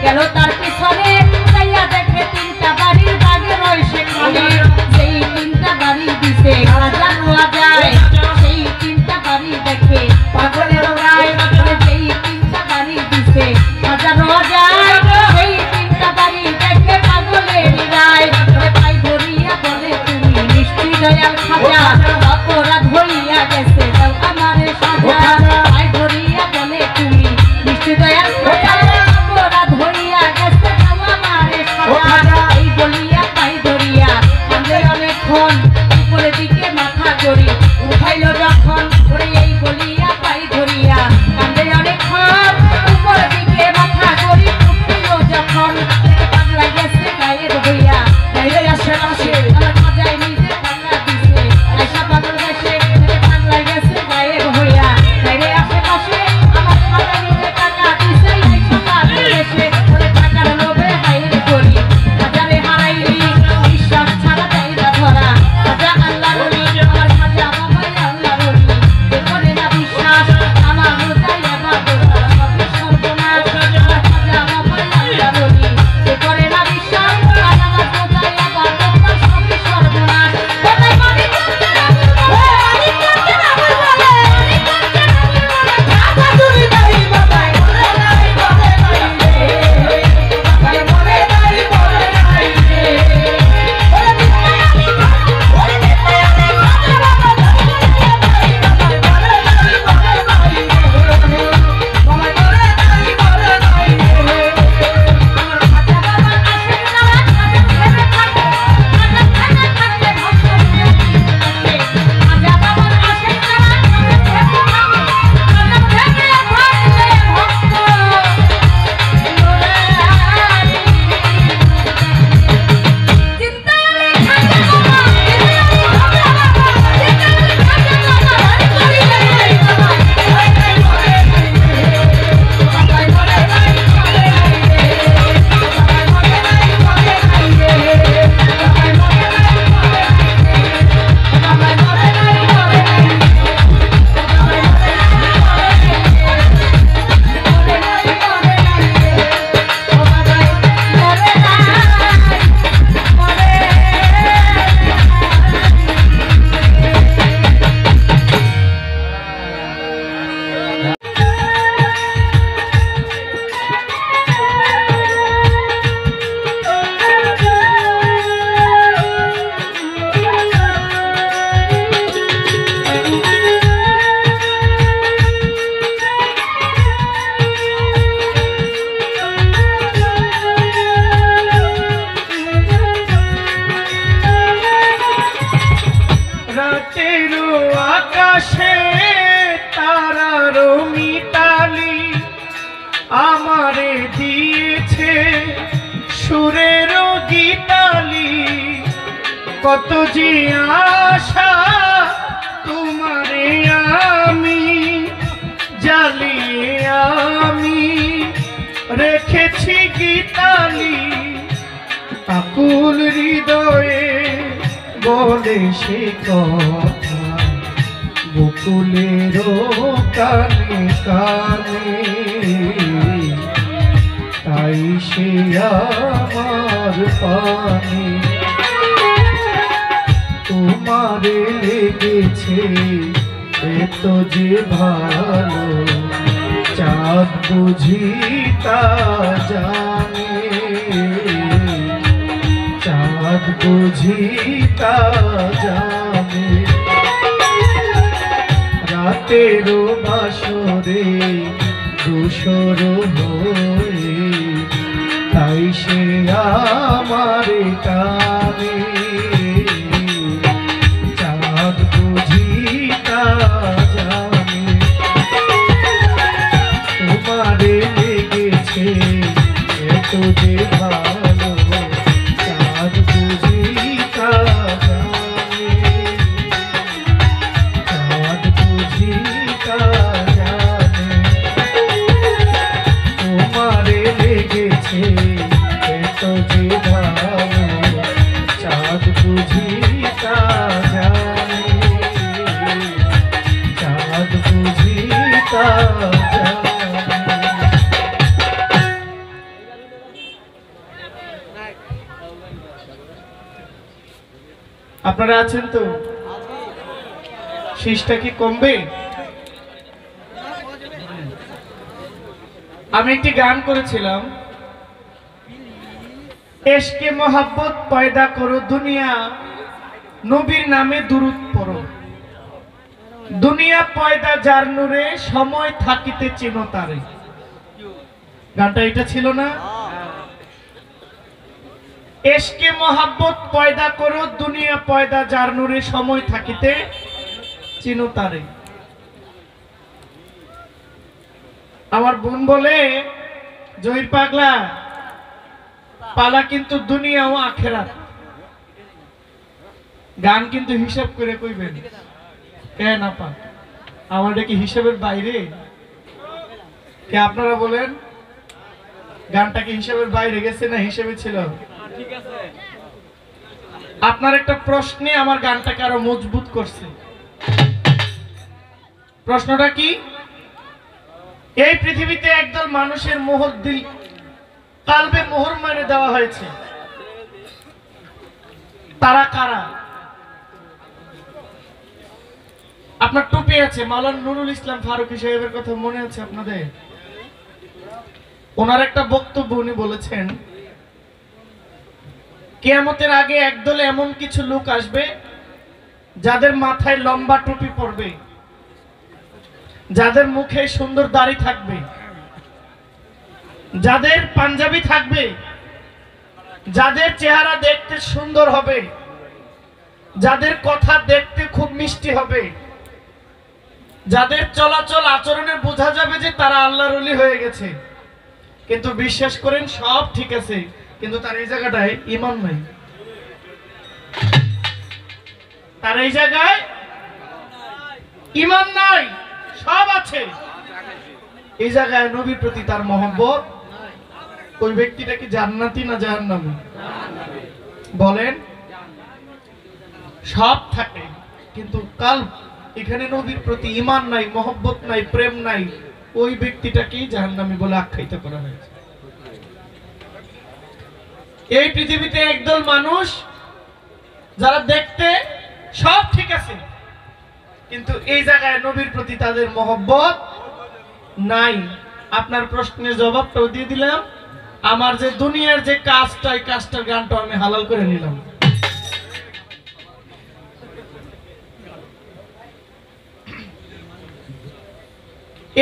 গেল তার পিছনে যাইয়া দেখে তিনটা বাড়ির বাগে রয় সেখানে সেই তিনটা বাড়ি দিছে খাজা নোয়া যায় সেই তিনটা বাড়ি দেখে পাগলের রায় যেই তিনটা বাড়ি দিছে খাজা নোয়া যায় সেই তিনটা বাড়ি দেখে পাগলের রায় পাই ধরিয়া বলে তুমি নিশ্চয় দয়াল খাজা অপরাধ হইয়া গেছে দাও আমারে সাজা পাই ধরিয়া বলে তুমি নিশ্চয় দয়াল খাজা অপরাধ হইয়া গেছে দাও আমারে সাজা এই বলিয়া পাই ধরিয়া কান্দে অনেকক্ষণ উপরের দিকে মাথা গড়ি উঠাইল যখন ওরে এই বলিয়া পাই ধরিয়া কান্দে অনেকক্ষণ উপরের দিকে মাথা গড়ি উঠিল যখন পাগলা গেছে গায়ের হইয়া গায়ে আসে আসে আমার খাজায় নিজে পাগলা দিছে আয়সা পাগল গেছে পাগলা গেছে গায়ের হইয়া গায়ে আসে পাশে আমার খাজা নিজে টাকা দিছে আয়সা পাগল গেছে ওরে টাকার লোভে হাইরে করি খাজারে হারাইলি বিশ্বাস ছাড়া চাইরা ধরা খাজা আল্লাহ রলি আমার খাজা বাবাই আল্লাহ রলি করে না বিশ্বাস আমার রোজাইয়া বাবা সবই সর্বনাশ আমার খাজা বাবাই আল্লাহ রলি করে না বিশ্বাস আমার রোজাইয়া বাবা সবই সর্বনাশ কোথায় পানি করতে আমি বলে পানি করতে আমি বলে খাজা তুমি নাই বাবাই বলে নাই রে বাবাই বলে নাই রে ওরে বিস্তায় আমি ওরে বিস্তায় আমি খাজা বাবা রাতের আকাশে তারার মিতালি আমারে দিয়েছে সুরের গীতালি কত যে আশা তোমারে আমি জ্বালিয়ে আমি রেখেছি গীতালি আকুল হৃদয়ে বলে সে কথা বকুলের কানে কানে তাই সে আমার পানে তোমারে লেগেছে এত যে ভালো চাঁদ বুঝি তা জানে চাঁদ বুঝি তা জানে রাতের বাসরে দুশোর হয়ে তাই সে আমার টানে চাঁদ বুঝি তা জানে তোমারে লেগেছে এত যে ভালো চাঁদ বুঝি তা জানে চাঁদ বুঝি তা জানে তোমারে লেগেছে এত যে ভালো চাঁদ বুঝি তা জানে চাঁদ বুঝি তা জানে আপনারা আছেন তো? শীষটা কি কমবে? আমি একটি গান করেছিলাম, এশকে মোহাব্বত পয়দা করো দুনিয়া, নবীর নামে দুরূদ পড়ো। দুনিয়া পয়দা যার নূরে, সময় থাকিতে চিনো তারে। গানটা এটা ছিল না? এশকে মোহাব্বত পয়দা করো দুনিয়া পয়দা যার নূরে, সময় থাকিতে চিনো তারে। আমার বোন বলে, জহির পাগলা, পালা কিন্তু দুনিয়া ও আখেরাত। গান কিন্তু হিসাব করে কইবেন, কেন আপা আমার কি হিসাবের বাইরে? কে আপনারা বলেন, গানটা কি হিসাবের বাইরে গেছে না হিসাবে ছিল? আপনার একটা প্রশ্নে আমার গানটাকে আরো মজবুত করছে। প্রশ্নটা কি? এই পৃথিবীতে একদল মানুষের মোহর দিল কালবে মোহর মেরে দেওয়া হয়েছে, তারা কারা? আপনার টুপি আছে, মাওলানা নুরুল ইসলাম ফারুকী সাহেবের কথা মনে আছে আপনাদের? ওনার একটা বক্তব্য উনি বলেছেন, কিয়ামতের আগে একদলে এমন কিছু লোক আসবে যাদের মাথায় লম্বা টুপি পড়বে, যাদের মুখে সুন্দর দাড়ি থাকবে, যাদের পাঞ্জাবি থাকবে, যাদের চেহারা দেখতে সুন্দর হবে, যাদের কথা দেখতে খুব মিষ্টি হবে, যাদের চলাচল আচরণে বোঝা যাবে যে তারা আল্লাহর ওলি হয়ে গেছে। কিন্তু বিশ্বাস করেন সব ঠিক আছে, কিন্তু তার এই জায়গাটায় ঈমান নাই। তার এই জায়গায় ঈমান নাই, সব আছে, এই জায়গায় নবীর প্রতি তার মহব্বত। ওই ব্যক্তিটা কি জান্নাতি না জাহান্নামী? বলেন। সব থাকে কিন্তু কাল এখানে নবীর প্রতি ঈমান নাই, মহব্বত নাই, প্রেম নাই, ওই ব্যক্তিটাকেই জাহান্নামী বলে আখ্যায়িত করা হয়েছে। এই পৃথিবীতে একদল মানুষ যারা দেখতে সব ঠিক আছে, কিন্তু এই জায়গায় নবীর প্রতি তাদের মহব্বত নাই। আপনার প্রশ্নের জবাবটাও দিয়ে দিলাম। আমার যে দুনিয়ার যে কাজটা, এই কাজটার গানটা আমি হালাল করে নিলাম।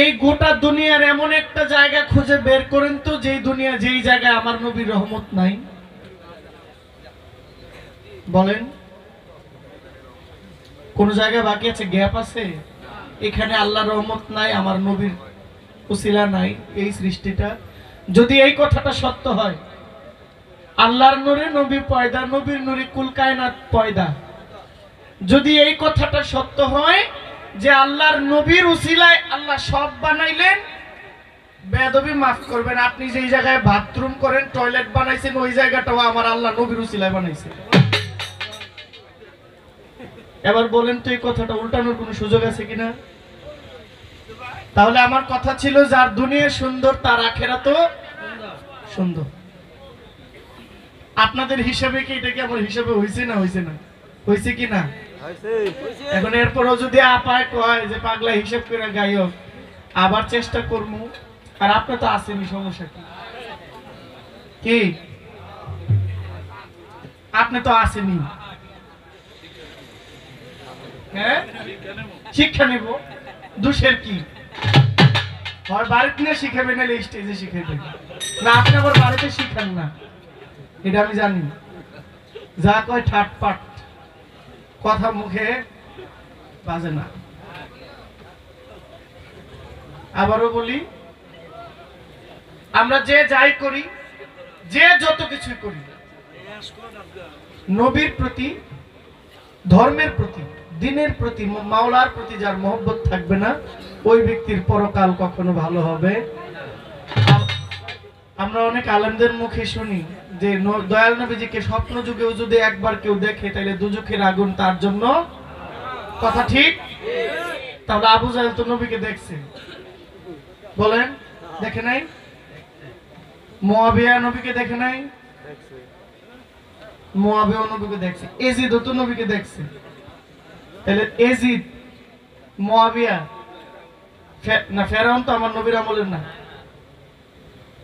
এই গোটা দুনিয়ার এমন একটা জায়গা খুঁজে বের করেন তো, যেই দুনিয়া যেই জায়গায় আমার নবীর রহমত নাই। বলেন, কোন জায়গায় বাকি আছে, গ্যাপ আছে? এখানে আল্লাহর রহমত নাই, আমার নবীর উসিলা নাই, এই সৃষ্টিটা। যদি এই কথাটা সত্য হয়, আল্লাহর নূরে নবী পয়দা, নবীর নূরে কুল কায়নাত পয়দা, যদি এই কথাটা সত্য হয় যে আল্লাহর নবীর উসিলায় আল্লাহ সব বানাইলেন, বেয়াদবি মাফ করবেন, আপনি যেই জায়গায় বাথরুম করেন, টয়লেট বানাইছেন, ওই জায়গাটাও আমার আল্লাহ নবীর উসিলায় বানাইছে। এবার বলেন তো, এই কথাটা উল্টানোর কোনো সুযোগ আছে কিনা? তাহলে আমার কথা ছিল, যার দুনিয়া সুন্দর তার আখেরাতও সুন্দর। আপনাদের হিসাবে কি এটা কি আমার হিসাবে হয়েছে না হয়েছে না হয়েছে কি না? এখন এরপরও যদি আপায় কয় যে পাগলা হিসাব করে গাইও, আবার চেষ্টা করবো। আর আপনি তো আসেনি, সমস্যা কি? আপনি তো আসেনি, হ্যাঁ শিক্ষা নেব, দোষের কি? হয় বাড়িতে নিয়ে শিখাবেন, না স্টেজে শিখাবেন, না আপনি আবার বাড়িতে শিখান না, এটা আমি জানি। যা কয় ঠাটপাট কথা, মুখে বাজে না। আবারও বলি, আমরা যে যাই করি, যে যত কিছু করি, নবীর প্রতি, ধর্মের প্রতি, দিনের প্রতি, মাওলার প্রতি যার মহব্বত থাকবে না, ওই ব্যক্তির পরকাল কখনো ভালো হবে। আমরা অনেক আলেমদের মুখে শুনি যে দয়াল নবীজিকে স্বপ্ন যুগেও যদি একবার কেউ দেখে, তাহলে দুজখের আগুন তার জন্য। কথা ঠিক? তাহলে আবু জাহেল তো নবীকে দেখছে, বলেন দেখে নাই? মুয়াবিয়া নবীকে দেখে নাই? মুয়াবিয়া নবীকে দেখছে, এজিদ তো নবীকে দেখছে। তাহলে এজিদ, মুয়াবিয়া, না ফেরাউন তো আমার নবীর আমলের না।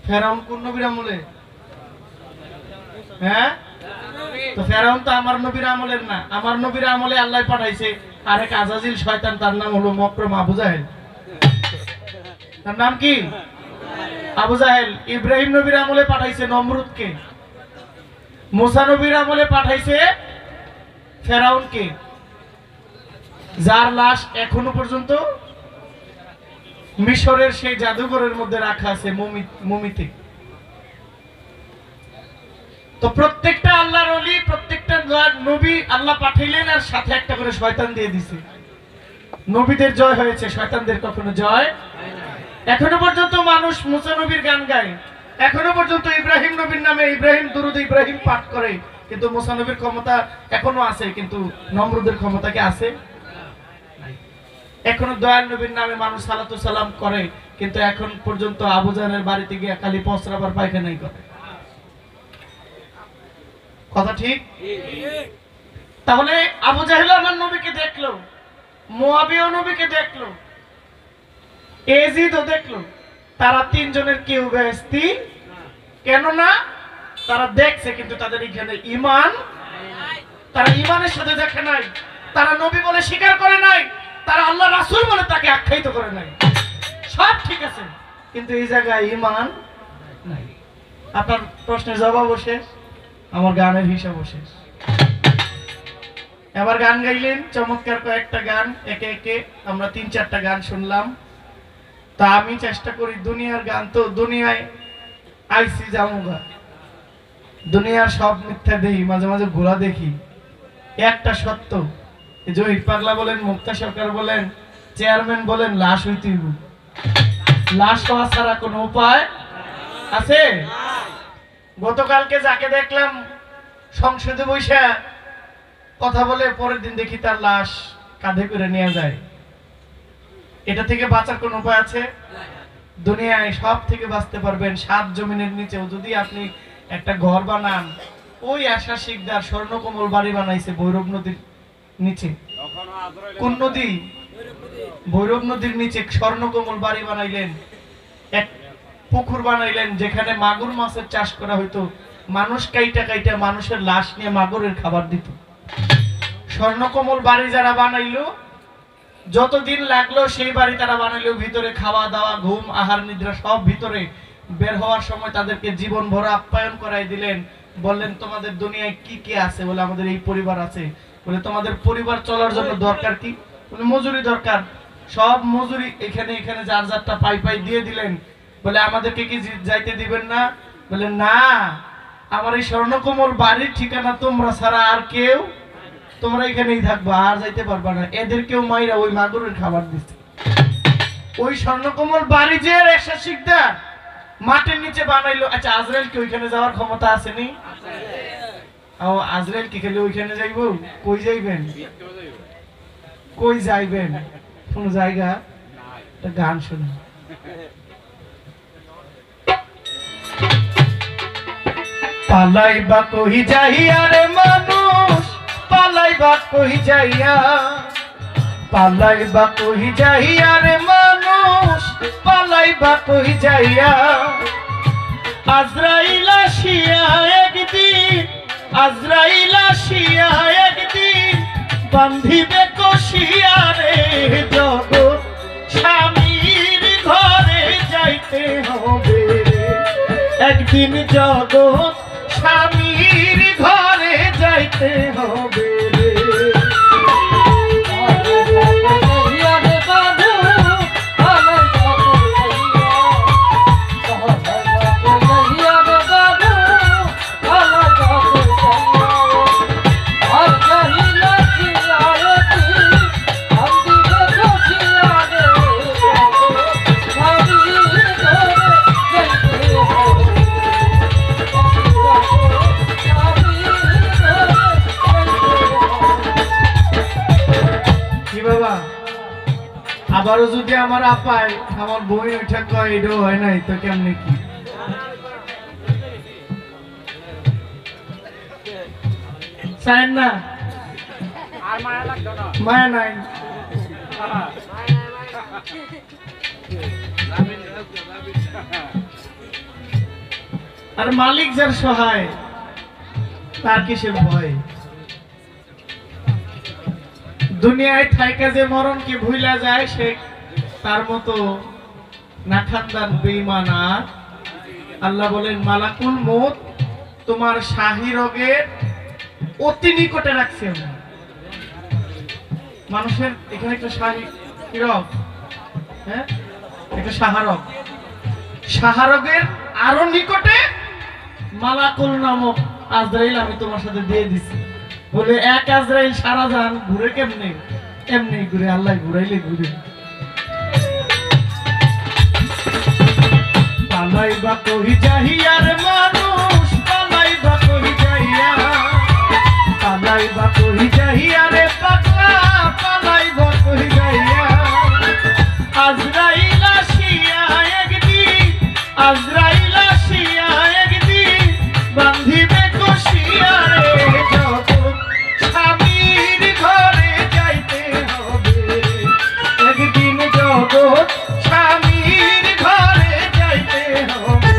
ফেরাউন কোন নবীর আমলে? হ্যাঁ, তো ফেরাউন তো আমার নবীর আমলের না। আমার নবীর আমলে আল্লাহ পাঠাইছে আরেক আজাজিল শয়তান, তার নাম হলো মকরম আবু জাহেল। তার নাম কি? আবু জাহেল। ইব্রাহিম নবীর আমলে পাঠাইছে নমরুদকে, মুসা নবীর আমলে পাঠাইছে ফেরাউনকে, যার লাশ এখনো পর্যন্ত মিশরের সেই জাদুঘরের মধ্যে রাখা আছে মমিতে। তো প্রত্যেকটা আল্লাহর ওলি, প্রত্যেকটা নবী আল্লাহ পাঠাইলেন আর সাথে একটা করে শয়তান দিয়ে দিছে। নবীদের জয় হয়েছে, শয়তানদের কখনো জয়। এখনো পর্যন্ত মানুষ মুসা নবীর গান গায়, এখনো পর্যন্ত ইব্রাহিম নবীর নামে ইব্রাহিম দুরুদ ইব্রাহিম পাঠ করে, কিন্তু মুসা নবীর ক্ষমতা এখনো আছে, কিন্তু নমরুদের ক্ষমতা কি আছে? এখনো দয়াল নবীর নামে মানুষ সালাতু সালাম করে, কিন্তু এখন পর্যন্ত আবু জাহেলের বাড়িতে গিয়ে খালি পসরাবার পায়খানাই করে। কথা ঠিক? তাহলে আবু জাহেল আমার নবীকে দেখলো, মুয়াবিয়া নবীকে দেখলো, এজিদও দেখলো, তারা তিনজনের কেউ বেহেশতি কেন না? তারা দেখছে, কিন্তু তাদের এখানে ঈমান, তারা ঈমানের সাথে দেখে নাই, তারা নবী বলে স্বীকার করে নাই, তারা আল্লাহ রাসূল বলে তাকে আখ্যায়িত করে নাই। সব ঠিক আছে, কিন্তু এই জায়গায় ঈমান নাই। আপনার প্রশ্নের জবাবও শেষ, আমার গানের হিসাবও শেষ। এবার গান গাইলেন, চমৎকার কয়েকটা গান, একে একে আমরা 3-4টা গান শুনলাম। তা আমি চেষ্টা করি, দুনিয়ার গান তো দুনিয়ায় আইসি জামুগা, দুনিয়ার সব মিথ্যা দেখি, মাঝে মাঝে ঘোরা দেখি। একটা সত্য, জহির পাগলা বলেন, মুক্তা সরকার বলেন, চেয়ারম্যান বলেন, লাশ হইতে হইব। লাশ হওয়া ছাড়া কোনো উপায় আছে? গতকালকে যাকে দেখলাম সংসদে বসে কথা বলে, পরের দিন দেখি তার লাশ কাঁধে করে নিয়ে যায়। এটা থেকে বাঁচার কোন উপায় আছে? দুনিয়ায় সব থেকে বাঁচতে পারবেন 7 জমিনের নিচেও যদি আপনি একটা ঘর বানান। ওই আশা শিকদার স্বর্ণকমল বাড়ি বানাইছে ভৈরব নদীর নিচে। কোন নদী? ভৈরব নদীর নিচে স্বর্ণকমল বাড়ি বানাইলেন, এক পুকুর বানাইলেন যেখানে মাগুর মাছের চাষ করা হইতো। মানুষ কাইটা কাইটা মানুষের লাশ নিয়ে মাগুরের খাবার দিত। স্বর্ণকমল বাড়ি যারা বানাইলো, যতদিন লাগলো সেই বাড়ি তারা বানাইলো, ভিতরে খাওয়া দাওয়া ঘুম আহার নিদ্রা সব ভিতরে। বের হওয়ার সময় তাদেরকে জীবন ভরা আপ্যায়ন করাই দিলেন, বললেন তোমাদের দুনিয়ায় কি কি আছে? বলে আমাদের এই পরিবার আছে। বলে তোমাদের পরিবার চলার জন্য দরকার কি? বলে মজুরি দরকার। সব মজুরি এখানে এখানে যার যারটা পাই পাই দিয়ে দিলেন। বলে আমাদেরকে কি যাইতে দিবেন না? বলে না, আমার এই স্বর্ণকমল বাড়ির ঠিকানা তোমরা ছাড়া আর কেউ, তোমরা এখানেই থাকবা, আর যাইতে পারবা না। এদেরকেও মাইরা ওই মাগুরের খাবার দিচ্ছে। ওই স্বর্ণকমল বাড়ি যে রেশা শিকদার মাটির নিচে বানাইলো। আচ্ছা, আজরাইল কি ওইখানে যাওয়ার ক্ষমতা আসেনি? আজরাইল কি খালি ওইখানে যাইব? কই যাইবেন? কই যাইবেন? কোন জায়গা? গান শুনে পালাইবা কই যাইয়া রে মানুষ, পালাইবা কই যাইয়া, পালাইবা কই যাইয়া রে মানুষ, পালাইবা কই যাইয়া। আজরাইল আসিয়া একদিন, আজরাইল আসিয়া একদিন বান্ধিবে কষিয়া রে জগৎ স্বামীর ঘরে যাইতে হবে। একদিন জগৎ স্বামীর ঘরে যাইতে হবে রে। আবারও যদি আমার আপায় আমার বই ওইটা কয় এটাও হয় নাই, তো কেমনে কি? চায়েন না? মায়া নাই। আর মালিক যার সহায় তার কিসের ভয়? দুনিয়ায় থাইকা যে মরণকে ভুলা যায় সে তার মতো নাখানদান বেঈমান। আর আল্লাহ বলেন মালাকুল মউত তোমার শাহী রোগের অতি নিকটে রাখছেন। মানুষের এখানে একটা শাহী কি রোগ, হ্যাঁ একটা সাহারগ, সাহারগের আরো নিকটে মালাকুল নামক আজরাইল আমি তোমার সাথে দিয়ে দিছি। বলে এক আজরাইল সারা জান ঘুরে কেমনে? এমনি ঘুরে, আল্লাহ ঘুরাইলে ঘুরে। পালাইবা কহি যাহিয়ার মানুষ, পালাইবা কহি যাইয়া, পালাইবা কহি যাহিয়া রে পাগলা, পালাইবা কহি যাইয়া। আজরাইল আসিয়া একদিন, আজরাইল আসিয়া একদিন বান্ধিবে কষিয়া রে। জগৎ স্বামীর ঘরে যাইতে হবে একদিন, জগৎ স্বামীর ঘরে যাইতে হবে।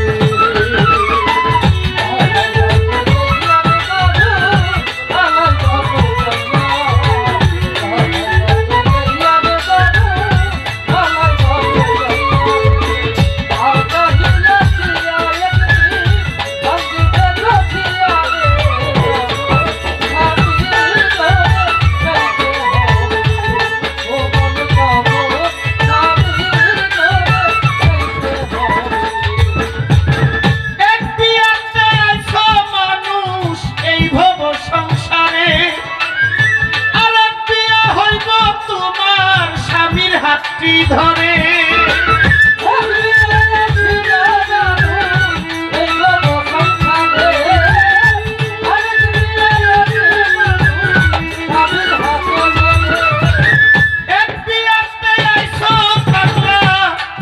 ধরে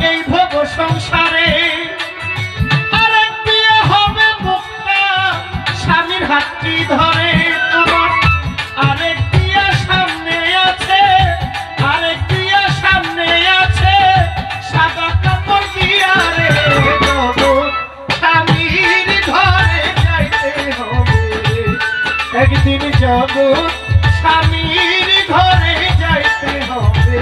এই ভব সংসারে, আরেক বিয়ে হবে মুক্তা স্বামীর হাতটি ধরে। তোমার আরেক বিয়ে সামনে আছে, আরেক বিয়ে সামনে আছে, সাদা কাপড় দিয়া রে। স্বামীর ঘরে যাইতে হবে একদিন, জগৎ স্বামীর ঘরে যাইতে হবে।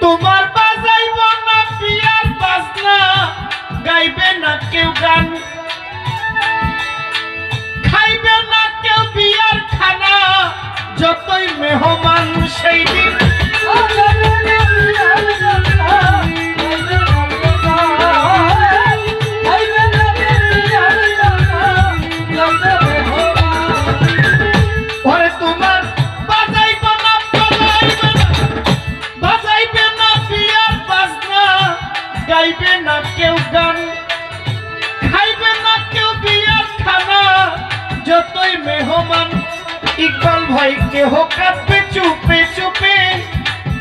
তোমার বাজাইব না পিয়ার বাজনা, গাইবে না কেউ গান, খাইবে না কেউ বিয়ার খানা, যতই মেহমান সেই দিন। গাইবে না কেউ গান, খাইবে না কেউ বিয়ার খানা, যতই মেহমান। ইকবাল ভাই কেহ কাঁদবে চুপে চুপে,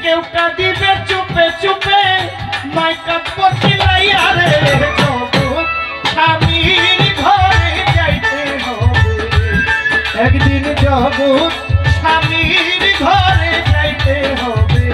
কেউ কাঁদিবে চুপে চুপে, মাই কাঁদব চিল্লাইয়া রে। জগৎ স্বামীর ঘরে যাইতে হবে একদিন, জগৎ স্বামীর ঘরে যাইতে হবে।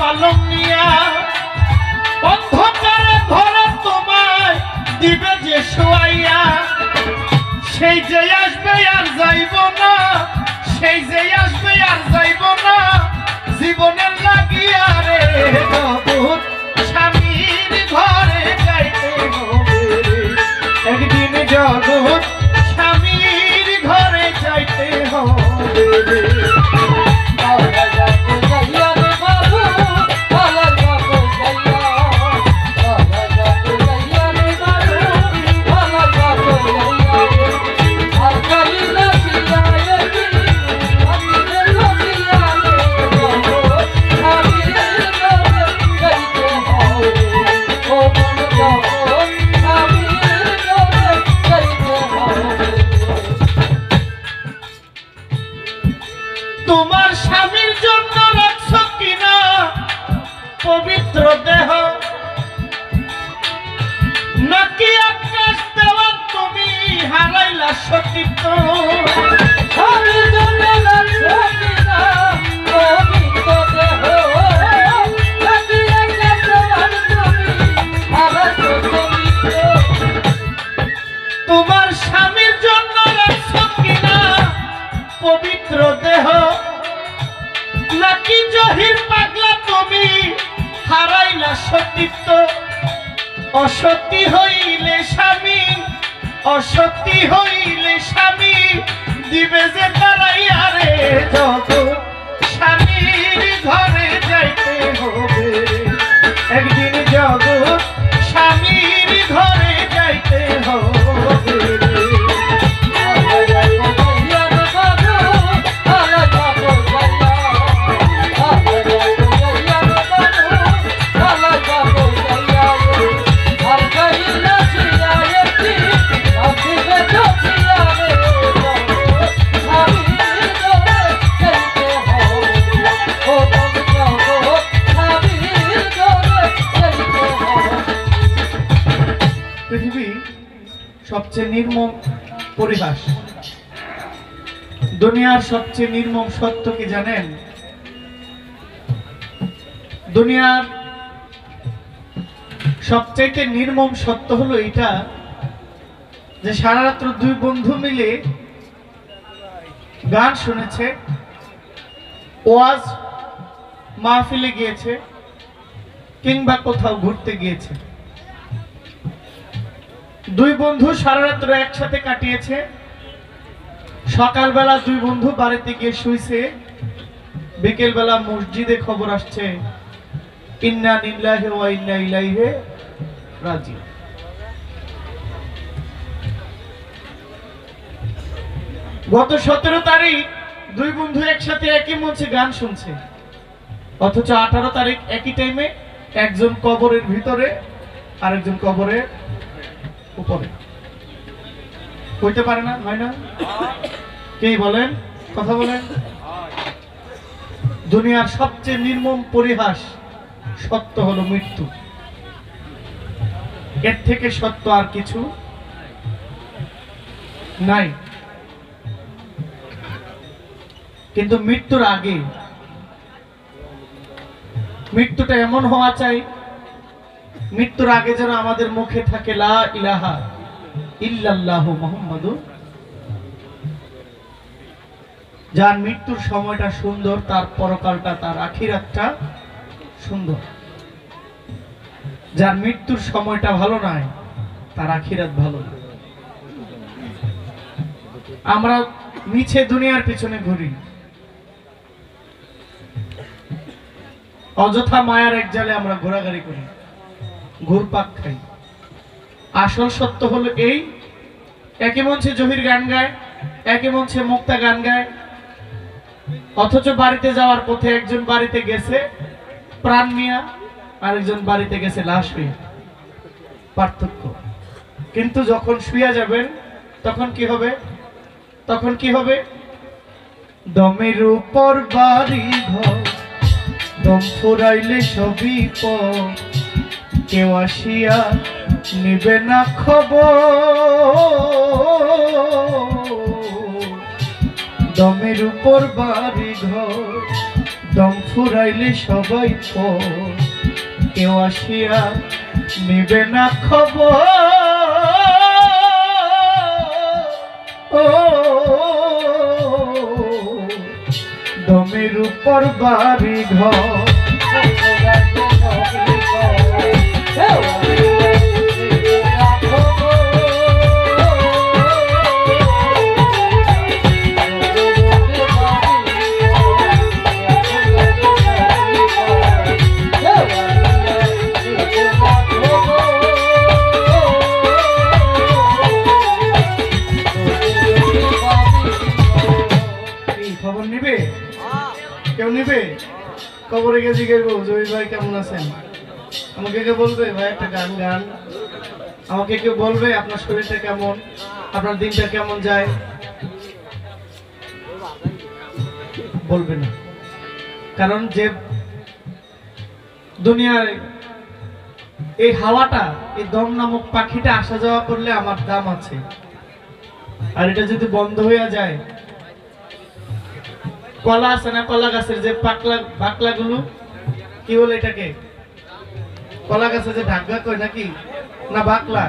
পালন নিয়া অন্ধকারে ঘরে তোমায় দিবে যে শোয়াইয়া সেই যে আসবে আর যাইব না সেই যে আসবে আর যাইব না জীবনের লাগিয়া রে জগৎ স্বামীর ঘরে যাইতে হবে একদিন জগৎ স্বামীর ঘরে যাইতে হবে তোমার স্বামীর জন্য রাখছো কিনা পবিত্র দেহ নাকি আকাশ দেওয়া তুমি হারাইলা সতীত্ব স্বামীর জন্য রাখছো কিনা পবিত্র দেহ নাকি আকাশ দেওয়া তুমি হারাইলা সতীত্ব তোমার স্বামীর জন্য রাখছো কিনা পবিত্র দেহ নাকি জহির পাগলা তুমি হারাইলা সতীত্ব অসতী হইলে স্বামী অসতী হইলে স্বামী দিবে যে তারাইয়া রে জগৎ স্বামীর ঘরে যাইতে হবে একদিন জগৎ স্বামীর ঘরে যাইতে হবে পৃথিবীর সবচেয়ে নির্মম পরিহাস দুনিয়ার সবচেয়ে নির্মম সত্য কি জানেন দুনিয়ার সবচাইতে নির্মম সত্য হলো এটা যে সারা রাত্র দুই বন্ধু মিলে গান শুনেছে ওয়াজ মাহফিলে গিয়েছে কিংবা কোথাও ঘুরতে গিয়েছে দুই বন্ধু সারা রাত্র একসাথে কাটিয়েছে সকালবেলা দুই বন্ধু বাড়িতে গিয়ে শুইছে বিকেলবেলা মসজিদে খবর আসছে ইন্না লিল্লাহি ওয়া ইন্না ইলাইহি রাজিউন গত 17 তারিখ দুই বন্ধু একসাথে একই মঞ্চে গান শুনছে অথচ 18 তারিখ একই টাইমে একজন কবরের ভিতরে আরেকজন কবরের উপরে হইতে পারে না হয় না কে বলেন কথা বলেন দুনিয়ার সবচেয়ে নির্মম পরিহাস সত্য হলো মৃত্যু এর থেকে সত্য আর কিছু নাই কিন্তু মৃত্যুর আগে মৃত্যুটা এমন হওয়া চাই মৃত্যুর আগে যেন আমাদের মুখে থাকে লা ইলাহা ইল্লাল্লাহু মুহাম্মাদুর যার মৃত্যুর সময়টা সুন্দর তার পরকালটা তার আখিরাতটা সুন্দর যার মৃত্যুর সময়টা ভালো নয় তার আখিরাত ভালো না আমরা মিছে দুনিয়ার পিছনে ঘুরি অযথা মায়ার এক জালে আমরা ঘোরাঘুরি করি ঘুরপাক খাই আসল সত্য হলো এই একই মঞ্চে জহির গান গায় একই মঞ্চে মুক্তা গান গায় অথচ বাড়িতে যাওয়ার পথে একজন বাড়িতে গেছে প্রাণ নিয়া আরেকজন বাড়িতে গেছে লাশ হয়ে পার্থক্য কিন্তু যখন শুয়ে যাবেন তখন কি হবে তখন কি হবে দমের উপর বাড়ি ঘর দম ফুরাইলে সবই পর কেউ আসিয়া নিবে না খবর দমের উপর বাড়ি ঘর দম ফুরাইলে সবাই পর কেউ আসিয়া নিবে না খবর ও দমের উপর বাড়ি ঘর খবর নিবে কেউ নিবে কবরে গিয়ে জিজ্ঞেস জহির ভাই কেমন আছেন আমাকে কেউ বলবে ভাই একটা গান গান আমাকে কেউ বলবে আপনার শরীরটা কেমন আপনার দিনটা কেমন যায় বলবে না কারণ যে দুনিয়ার এই হাওয়াটা এই দম নামক পাখিটা আসা যাওয়া করলে আমার দাম আছে আর এটা যদি বন্ধ হয়ে যায় কলা আছে না কলা গাছের যে বাকলা গুলো কি বলে এটাকে কলা গাছে যে ঢাকা কয় নাকি না বাকলা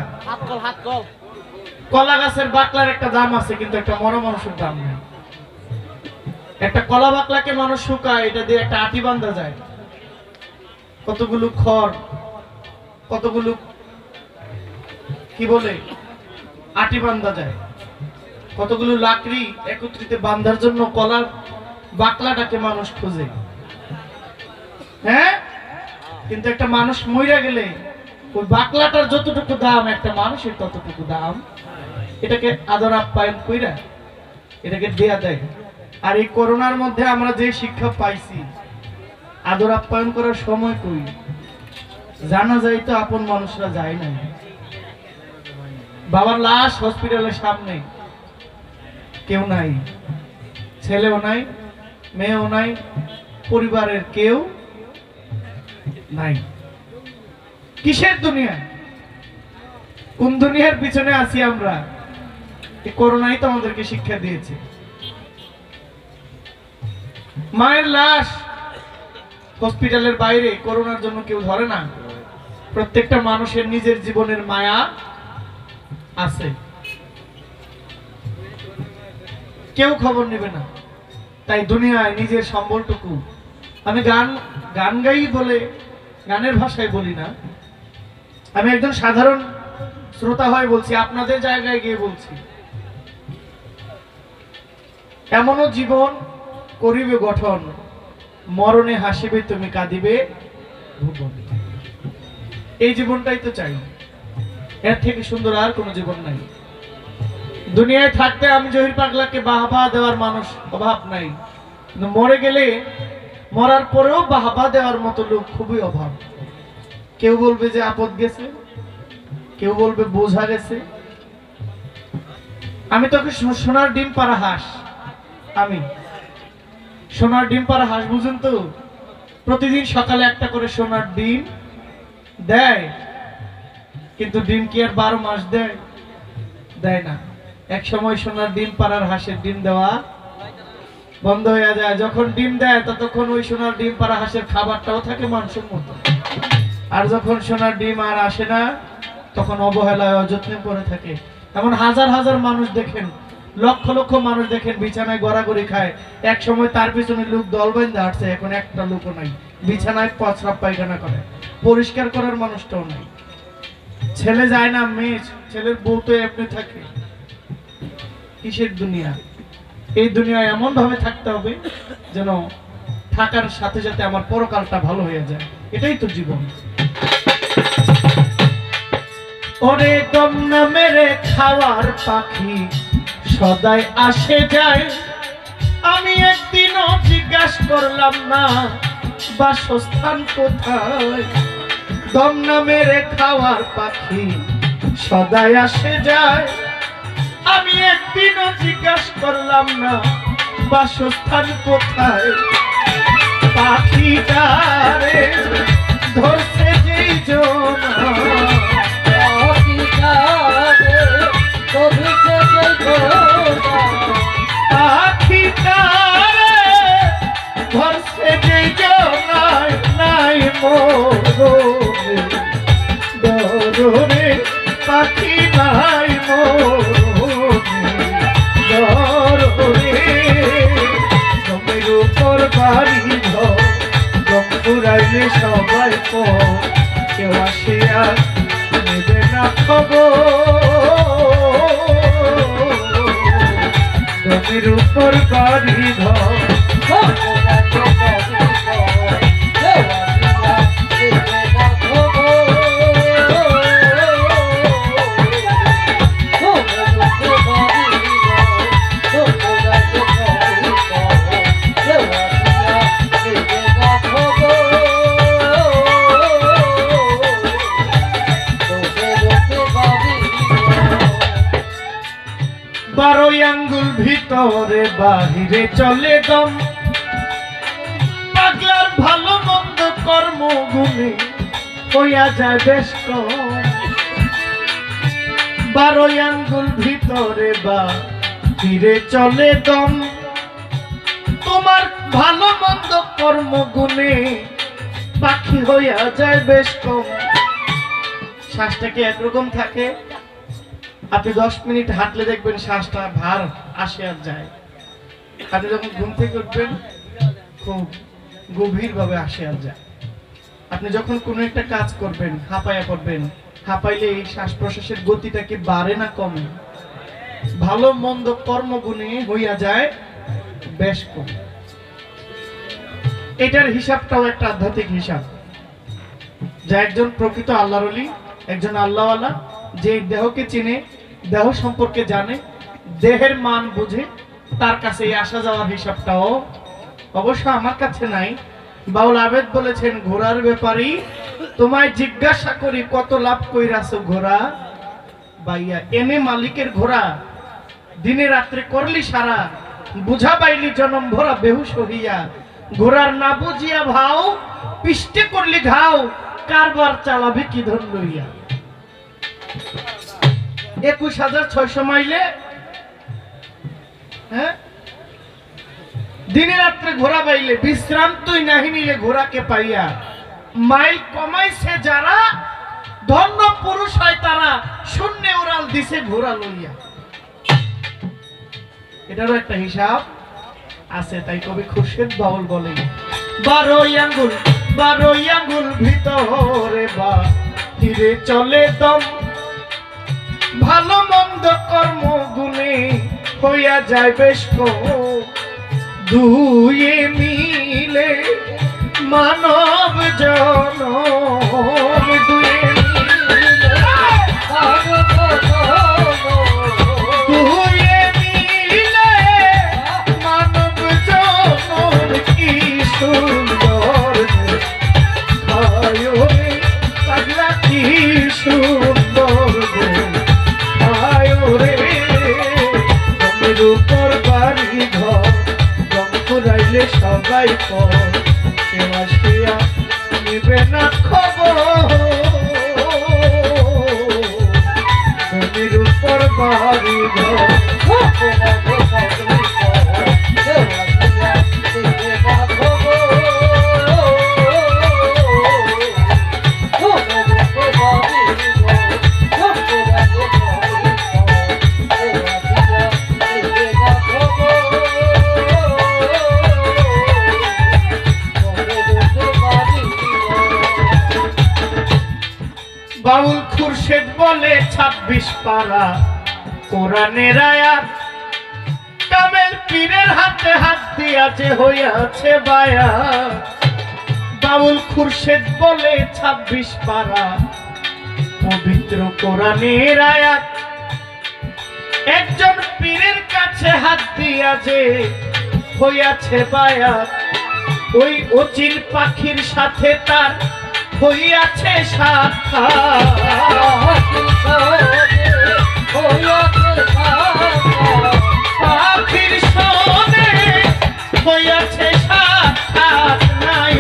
কলা গাছের বাকলার একটা দাম আছে কিন্তু একটা মরা মানুষের দাম নেই একটা কলা বাকলাকে মানুষ শুকায় এটা দিয়ে একটা আটি বাঁধা যায় কতগুলো খড় কতগুলো কি বলে আটি বাঁধা যায় কতগুলো লাকড়ি একত্রিত বাঁধার জন্য কলার বাকলাটাকে মানুষ খুঁজে হ্যাঁ কিন্তু একটা মানুষ মইরা গেলে ওই বাকলাটার যতটুকু দাম একটা মানুষের ততটুকু দাম এটাকে আদর আপ্যায়ন কইরা এটাকে দেয়া দেয় আর এই করোনার মধ্যে আমরা যে শিক্ষা পাইছি আদর আপ্যায়ন করার সময় কই জানা যায় তো আপন মানুষরা যায় না বাবার লাশ হসপিটালের সামনে কেউ নাই ছেলেও নাই মেয়েও নাই পরিবারের কেউ নাই কিসের দুনিয়া কোন দুনিয়ার পিছনে আছি আমরা এই করোনাই তো আমাদেরকে শিক্ষা দিয়েছে মায়ের লাশ হসপিটালের বাইরে করোনার জন্য কেউ ধরে না প্রত্যেকটা মানুষের নিজের জীবনের মায়া আছে কেউ খবর নেবে না তাই দুনিয়ায় নিজের সম্বলটুকু আমি গান গাই বলে গানের ভাষায় বলি না আমি একজন সাধারণ শ্রোতা হয়ে বলছি আপনাদের জায়গায় গিয়ে বলছি এমনও জীবন করিবে গঠন মরণে হাসিবে তুমি কাঁদিবে এই জীবনটাই তো চাই এর থেকে সুন্দর আর কোনো জীবন নাই দুনিয়ায় থাকতে আমি জহির পাগলাকে বাহবা দেওয়ার মানুষ অভাব নাই কিন্তু মরে গেলে মরার পরেও বাহবা দেওয়ার মতো লোক খুবই অভাব কেউ বলবে যে আপদ গেছে কেউ বলবে বোঝা গেছে আমি তোকে সোনার ডিম পাড়া হাঁস আমি সোনার ডিম পাড়া হাঁস বুঝুন তো প্রতিদিন সকালে একটা করে সোনার ডিম দেয় কিন্তু ডিম কি আর 12 মাস দেয় না এক সময় সোনার ডিম পাড়ার হাঁসের ডিম দেওয়া বন্ধ হয়ে যায় যখন ডিম দেয় ততক্ষণ ওই সোনার ডিম পাড়া হাঁসের খাবারটাও থাকে মাংসের মতো আর যখন সোনার ডিম আর আসে না তখন অবহেলায় অযত্নে পড়ে থাকে এমন হাজার হাজার মানুষ দেখেন লক্ষ লক্ষ মানুষ দেখেন বিছানায় গড়াগড়ি খায় এক সময় তার পিছনে লোক দল বেঁধে হাঁটছে এখন একটা লোকও নাই বিছানায় প্রস্রাব পায়খানা করে পরিষ্কার করার মানুষটাও নাই ছেলে যায় না মেয়ে ছেলের বউ তো এমনি থাকে কিসের দুনিয়া এই দুনিয়ায় এমন ভাবে থাকতে হবে যেন থাকার সাথে সাথে আমার পরকালটা ভালো হয়ে যায় এটাই তো জীবন ওরে দম না মেরে খাওয়ার পাখি সদাই আসে যায় আমি একদিনও জিজ্ঞাসা করলাম না বাসস্থান কোথায় দম না মেরে খাওয়ার পাখি সদাই আসে যায় আমি একদিনও জিজ্ঞাসা করলাম না বাসস্থান কোথায় পাখিটারে ধরছে যেই জনা পাখিটারে ধরছে যেই পর কেউ আসিয়া নেবে না খবর। জমির উপর বাড়ি ঘর বারোই আঙ্গুল ভিতরে বাহিরে চলে দম, পাগলার ভালো মন্দ কর্ম গুণে হইয়া যায় বেশ কম। বারোই আঙ্গুল ভিতরে বাহিরে চলে দম, তোমার ভালো মন্দ কর্ম গুণে পাখি হইয়া যায় বেশ কম। শ্বাসটা কি একরকম থাকে? আপনি 10 মিনিট হাঁটলে দেখবেন শ্বাসটা ভার আসে আর যায়। আপনি যখন ঘুম থেকে উঠবেন খুব গভীর ভাবে আসে আর যায়। আপনি যখন কোনো একটা কাজ করবেন হাঁপাইয়া পড়বেন, হাঁপাইলে এই শ্বাস প্রশ্বাসের গতিটা কি বাড়ে না কমে? ভালো মন্দ কর্মগুণে হইয়া যায় বেশ কম। এটার হিসাবটাও একটা আধ্যাত্মিক হিসাব, যা একজন প্রকৃত আল্লাহর ওলি, একজন আল্লাহওয়ালা, যে দেহকে চিনে, দেহ সম্পর্কে জানে, দেহের মান বুঝে, তার কাছে এই আসা যাওয়ার হিসাবটাও অবশ্য আমার কাছে নাই। বাউল আবেদ বলেছেন, ঘোড়ার ব্যাপারই তোমায় জিজ্ঞাসা করি কত লাভ কইরাছো ঘোড়া বাইয়া, এনে মালিকের ঘোড়া দিনে রাত্রে করলি সারা, বুঝা পাইলি জনম ভরা বেহুশ হইয়া, ঘোড়ার না বুঝিয়া ভাও পিষ্টে করলি ঘাও, কারবার চালাবি কি ধন লইয়া। 21,600 মাইলে হ্যাঁ দিনে রাত্রে ঘোড়া বাইলে, বিশ্রাম তুই নাহি নিলে ঘোড়াকে পাইয়া, মাইল কমাইছে যারা ধন্য পুরুষ হয় তারা, শূন্যে উড়াল দিছে ঘোড়া লইয়া। এটারও একটা হিসাব আছে, তাই কবি খুরশেদ বাউল বলে, বারোই আঙ্গুল ভিতরে বাহিরে চলে দম, ভালো মন্দ কর্ম গুণে হইয়া যায় বেশ কম। দুয়ে মিলে মানব জনম, দুয়ে মিলে মানব জনম, কি সুন্দর পাগলা, কি সুন্দর উপর বাড়ি ঘর, রং ফুরাইলে সবাই পর কেউ আসিয়া নিবে না খবর। জমির উপর বাড়ি ঘর বাউল খুরশেদ বলে 26 পারা কোরআনের আয়াত, কামেল পীরের হাতে হাত দিয়াছে হইয়াছে বায়া। বাউল খুরশেদ বলে 26 পারা পবিত্র কোরআনের আয়াত, একজন পীরের কাছে হাত দিয়াছে হইয়াছে বায়া। ওই অচিন পাখির সাথে তার হইয়াছে সাক্ষাৎ, পাখির সনে হইয়াছে সাক্ষাৎ, নাই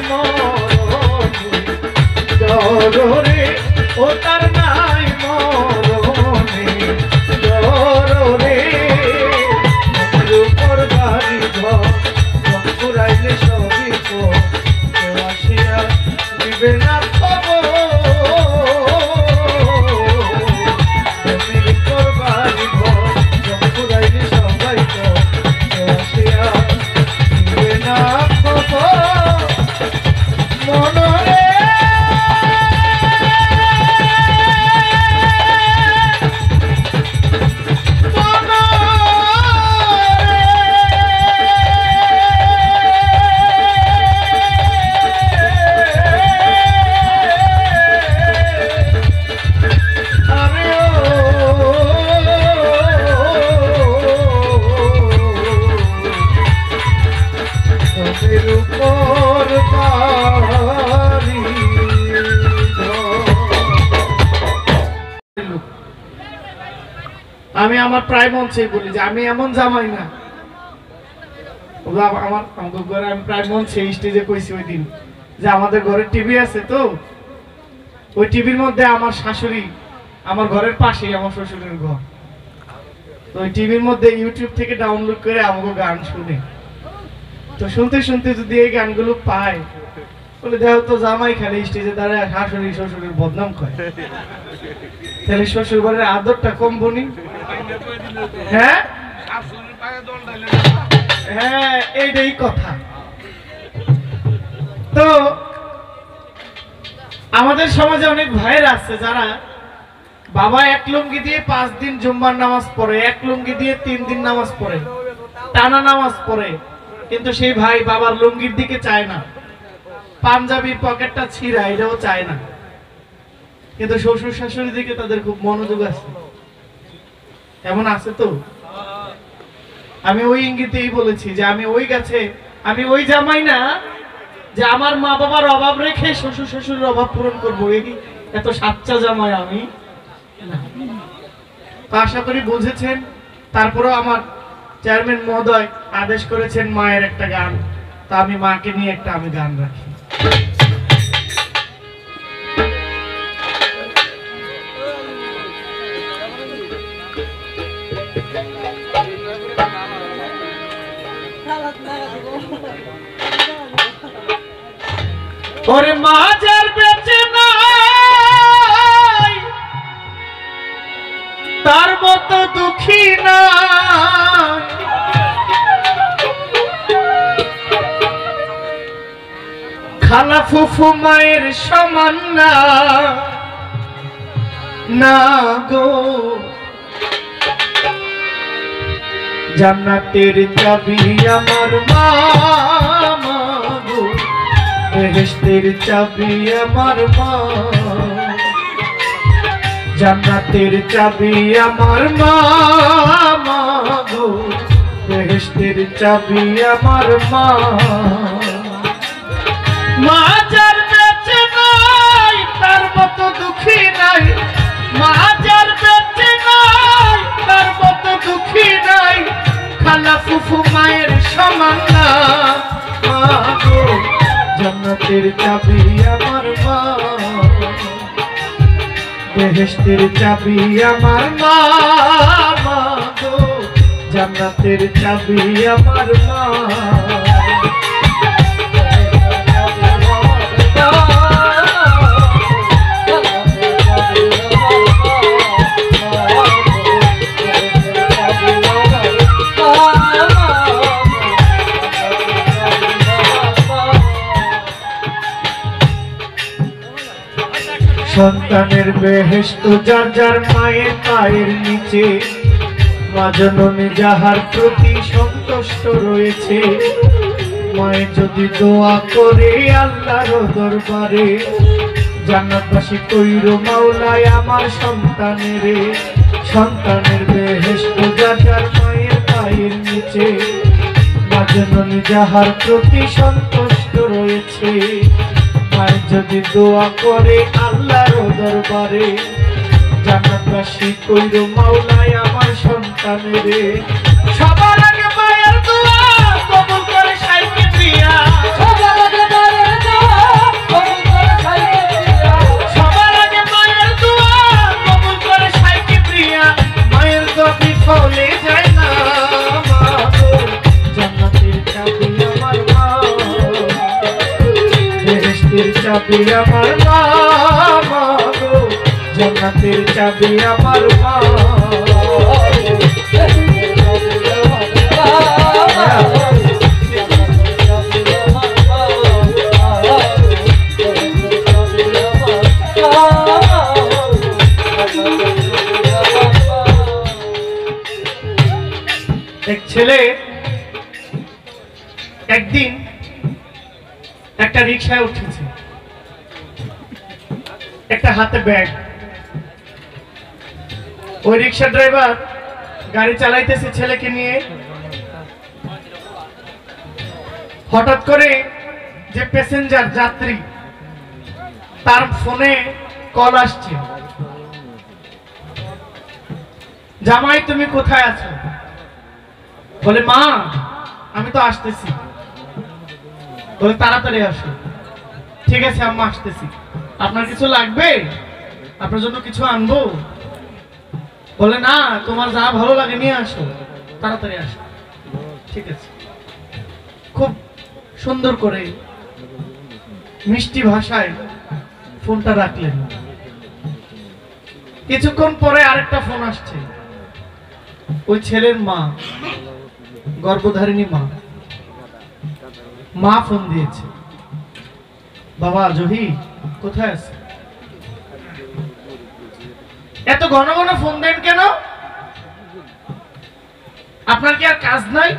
মরণে ও তার নাই মরণে ডরে। উপর বাড়ি ঘর পুরাইলে সবই কেউ আসিয়া দিবে না খবর। জমির উপর বাড়ি ঘর পুরাইলে সবাই কেউ আমি আমার প্রায় মঞ্চেই বলি যে আমি এমন জামাই না। আমার ঘরে আমি প্রায় মঞ্চে স্টেজে কইছি ওই দিন যে আমাদের ঘরে টিভি আছে, তো ওই টিভির মধ্যে আমার শাশুড়ি, আমার ঘরের পাশেই আমার শ্বশুরের ঘর, তো ওই টিভির মধ্যে ইউটিউব থেকে ডাউনলোড করে আমাকে গান শুনে, তো শুনতে শুনতে যদি এই গানগুলো পায় বলে দেখো তো জামাই খালি স্টেজে দাঁড়ায় শাশুড়ি শ্বশুরের বদনাম করে, তাহলে শ্বশুর ঘরের আদরটা কম বনি। হ্যাঁ হ্যাঁ, এইটাই কথা। তো আমাদের সমাজে অনেক ভাইয়েরা আছে যারা বাবা এক লুঙ্গি দিয়ে 5 দিন জুম্মার নামাজ পড়ে, এক লুঙ্গি দিয়ে 3 দিন নামাজ পড়ে, টানা নামাজ পড়ে, কিন্তু সেই ভাই বাবার লুঙ্গির দিকে চায় না, পাঞ্জাবির পকেটটা ছিঁড়া এটাও চায় না, কিন্তু শ্বশুর শাশুড়ির দিকে তাদের খুব মনোযোগ আছে। এমন আছে তো? আমি ওই ইঙ্গিতেই বলেছি যে আমি ওই গাছে, আমি ওই জামাই না যে আমার মা বাবার অভাব রেখে শ্বশুর শাশুড়ির অভাব পূরণ করবো, এই এত সাচ্চা জামাই আমি না। তো আশা করি বুঝেছেন। তারপরেও আমার চেয়ারম্যান মহোদয় আদেশ করেছেন মায়ের একটা গান, তা আমি মাকে নিয়ে একটা আমি গান রাখি। ওরে মা যার বেঁচে নাই তার মতো দুঃখী নাই, খালা ফুফু মায়ের সমান না, না গো জান্নাতের চাবি আমার মা, গো বেহেশতের চাবি আমার মা, জান্নাতের চাবি আমার মা, গো বেহেশতের চাবি আমার মা। মা যার বেঁচে নাই তার মতো দুঃখী নাই, মা যার বেঁচে নাই তার মতো দুঃখী নাই, খালা ফুফু মায়ের সমান না, মা গো জান্নাতের চাবি আমার মা, বেহেশতের চাবি আমার মা, গো জান্নাতের চাবি আমার মা। সন্তানের বেহেশত যার যার মায়ের পায়ের নিচে, মা জননী যাহার প্রতি সন্তুষ্ট রয়েছে, মায়ে যদি দোয়া করে আল্লাহর দরবারে, জান্নাতবাসী কইরো মাওলায় আমার সন্তানেরে। সন্তানের বেহেশত যার যার মায়ের পায়ের নিচে, মা জননী যাহার প্রতি সন্তুষ্ট রয়েছে, মায়ের যদি দোয়া করে আল্লাহর দরবারে, জান্নাতবাসী কইরো মাওলায় আমার সন্তানেরে। সবার আগে মায়ের দোয়া কবুল করে সাইকে প্রিয়া, সবার আগে মায়ের দোয়া কবুল করে সাইকে প্রিয়া, সবার আগে মায়ের দোয়া কবুল করে সাইকে প্রিয়া। মায়ের দোয়া বিফলে যায় না, মা গো জান্নাতের চাবি আমার মা, বেহেশতের চাবি আমার মা, গো জান্নাতের চাবি আমার মা। এক ছেলে একদিন একটা রিকশায় উঠেছে, একটা হাতে ব্যাগ। ওই রিকশা ড্রাইভার গাড়ি চালাইতেছে ছেলেকে নিয়ে, হঠাৎ করে যে প্যাসেঞ্জার যাত্রী তার ফোনে কল আসছে জামাই তুমি কোথায় আছো? বলে মা আমি তো আসতেছি। বলে তাড়াতাড়ি আসো। ঠিক আছে আম্মা আসতেছি। আপনার কিছু লাগবে? আপনার জন্য কিছু আনবো? বলে না, তোমার যা ভালো লাগে নিয়ে আসো, তাড়াতাড়ি আসো। ঠিক আছে। খুব সুন্দর করে মিষ্টি ভাষায় ফোনটা রাখলেন। কিছুক্ষণ পরে আরেকটা ফোন আসছে। ওই ছেলের মা, গর্ভধারিণী মা ফোন দিয়েছে। বাবা জহি কোথায় আছে? এত ঘন ঘন ফোন দেন কেন? আপনার কি আর কাজ নাই?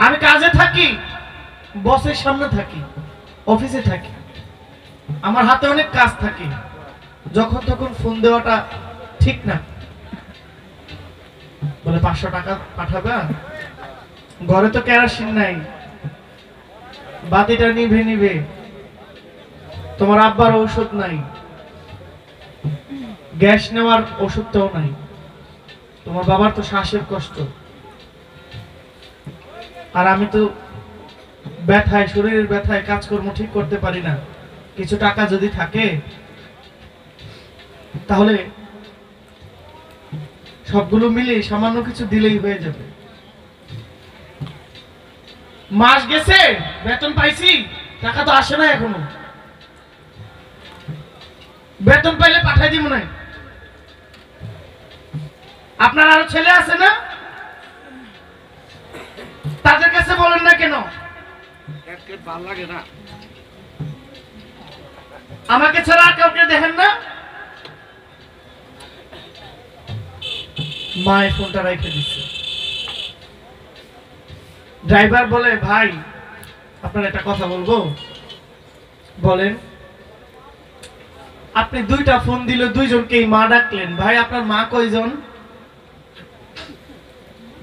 আমি কাজে থাকি, বসের সামনে থাকি, অফিসে থাকি, আমার হাতে অনেক কাজ থাকে, যখন তখন ফোন দেওয়াটা ঠিক না। বলে 500 টাকা পাঠাবে? ঘরে তো কেরোসিন নাই, বাতিটা নিভে নিবে, তোমার আব্বার ঔষধ নাই, গ্যাস নেওয়ার ওষুধটাও নাই, তোমার বাবার তো শ্বাসের কষ্ট, আর আমি তো ব্যথায়, শরীরের ব্যথায় কাজকর্ম ঠিক করতে পারি না। কিছু টাকা যদি থাকে তাহলে সবগুলো মিলে সামান্য কিছু দিলেই হয়ে যাবে। মাস গেছে, বেতন পাইছি, টাকা তো আসে না এখনো। বেতন পাইলে পাঠাই দিব না। আপনার আরো ছেলে আছে না? তাদের কাছে বলেন না কেন? ভালো লাগে না। আমাকে ছাড়া আর কাউকে দেখেন না? মায়ের ফোনটা রেখে দিচ্ছে। ড্রাইভার বলে ভাই আপনার একটা কথা বলবো। বলেন। আপনি 2টা ফোন দিলে 2জনকেই মা ডাকলেন, ভাই আপনার মা কয়জন?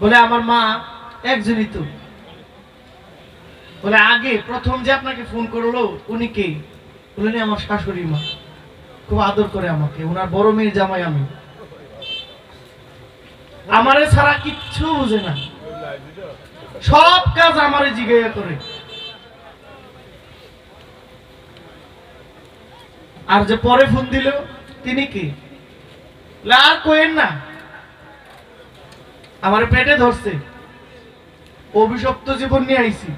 বলে আমার মা একজনই তো। বলে আগে প্রথম যে আপনাকে ফোন করলো উনি কে? বলেন আমার শাশুড়ি মা, খুব আদর করে আমাকে, ওনার বড় মেয়ের জামাই আমি। আমারে ছাড়া কিচ্ছু বুঝে না, সব কাজ আমারে জিজ্ঞাসা করে। আর যে পরে ফোন দিল তিনি কি? আর কোয়েন না, আমার পেটে ধরছে, অভিশপ্ত জীবন নিয়ে আইছি,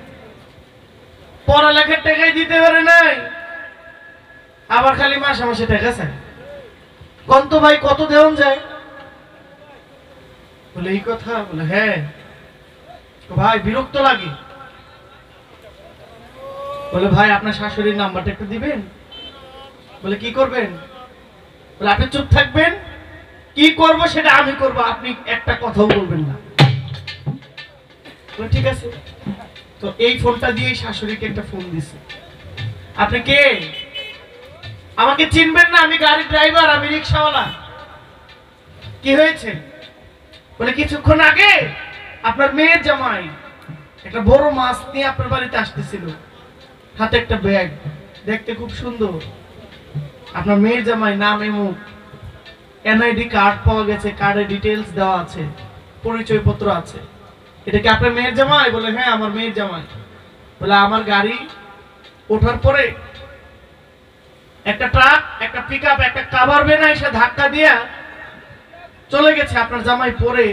পড়ালেখার টাকাই দিতে পারে নাই, আবার খালি মাসে মাসে টাকা চাই। কত ভাই কত দেওয়ান যায়? বলে এই কথা? বলে হ্যাঁ। ভাই বিরক্ত লাগে। বলে ভাই আপনার শাশুড়ির নাম্বারটা একটু দিবেন। বলে কি করবেন? বলে আপনি চুপ থাকবেন, কি করব সেটা আমি করব, আপনি একটা কথাও বলবেন না। বলে ঠিক আছে। তো এই ফোনটা দিয়ে শাশুড়িকে একটা ফোন দিছে। আপনি কে? আমাকে চিনবেন না, আমি গাড়ির ড্রাইভার, আমি রিকশাওয়ালা। কি হয়েছে? বলে কিছুক্ষণ আগে আপনার মেয়ের জামাই একটা বড় মাছ নিয়ে আপনার বাড়িতে আসতেছিল, হাতে একটা ব্যাগ, দেখতে খুব সুন্দর। আপনার মেয়ের জামাই নাম এমুক, এনআইডি কার্ড পাওয়া গেছে, কার্ডে ডিটেইলস দেওয়া আছে, পরিচয়পত্র আছে। এটা কি আপনার মেয়ের জামাই? বলে হ্যাঁ আমার মেয়ের জামাই। বলে আমার গাড়ি ওঠার পরে একটা ট্রাক, একটা পিকআপ, একটা কাভার ভ্যান এসে ধাক্কা দিয়া চলে গেছে। আপনার জামাই পরে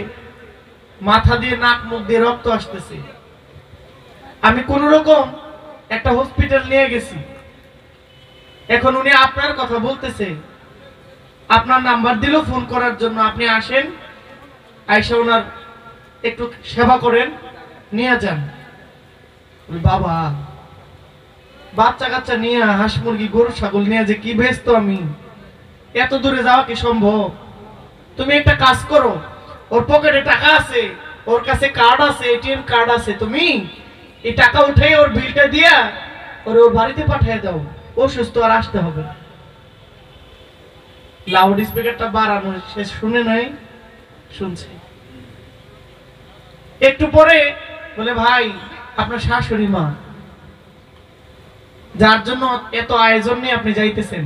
মাথা দিয়ে, নাক মুখ দিয়ে রক্ত আসতেছে। আমি কোন রকম একটা হসপিটাল নিয়ে গেছি। এখন উনি আপনার কথা বলতেছে, আপনার নাম্বার দিল ফোন করার জন্য, আপনি আসেন, আইসা ওনার একটু সেবা করেন, নিয়ে যান। বাবা বাচ্চা কাচ্চা নিয়ে, হাঁস মুরগি গরু ছাগল নিয়ে যে কি ব্যস্ত আমি, এত দূরে যাওয়া কি সম্ভব? তুমি একটা কাজ করো, ওর পকেটে টাকা আছে, ওর কাছে কার্ড আছে, এটিএম কার্ড আছে, তুমি এই টাকা উঠে ওর বিলটা দিয়া ওর বাড়িতে পাঠিয়ে দাও, ও সুস্থ, আর আসতে হবে। লাউড স্পিকারটা বাড়ানো, সে শুনে নাই, শুনছে। একটু পরে বলে ভাই আপনার শাশুড়ি মা, যার জন্য এত আয়োজন নিয়ে আপনি যাইতেছেন,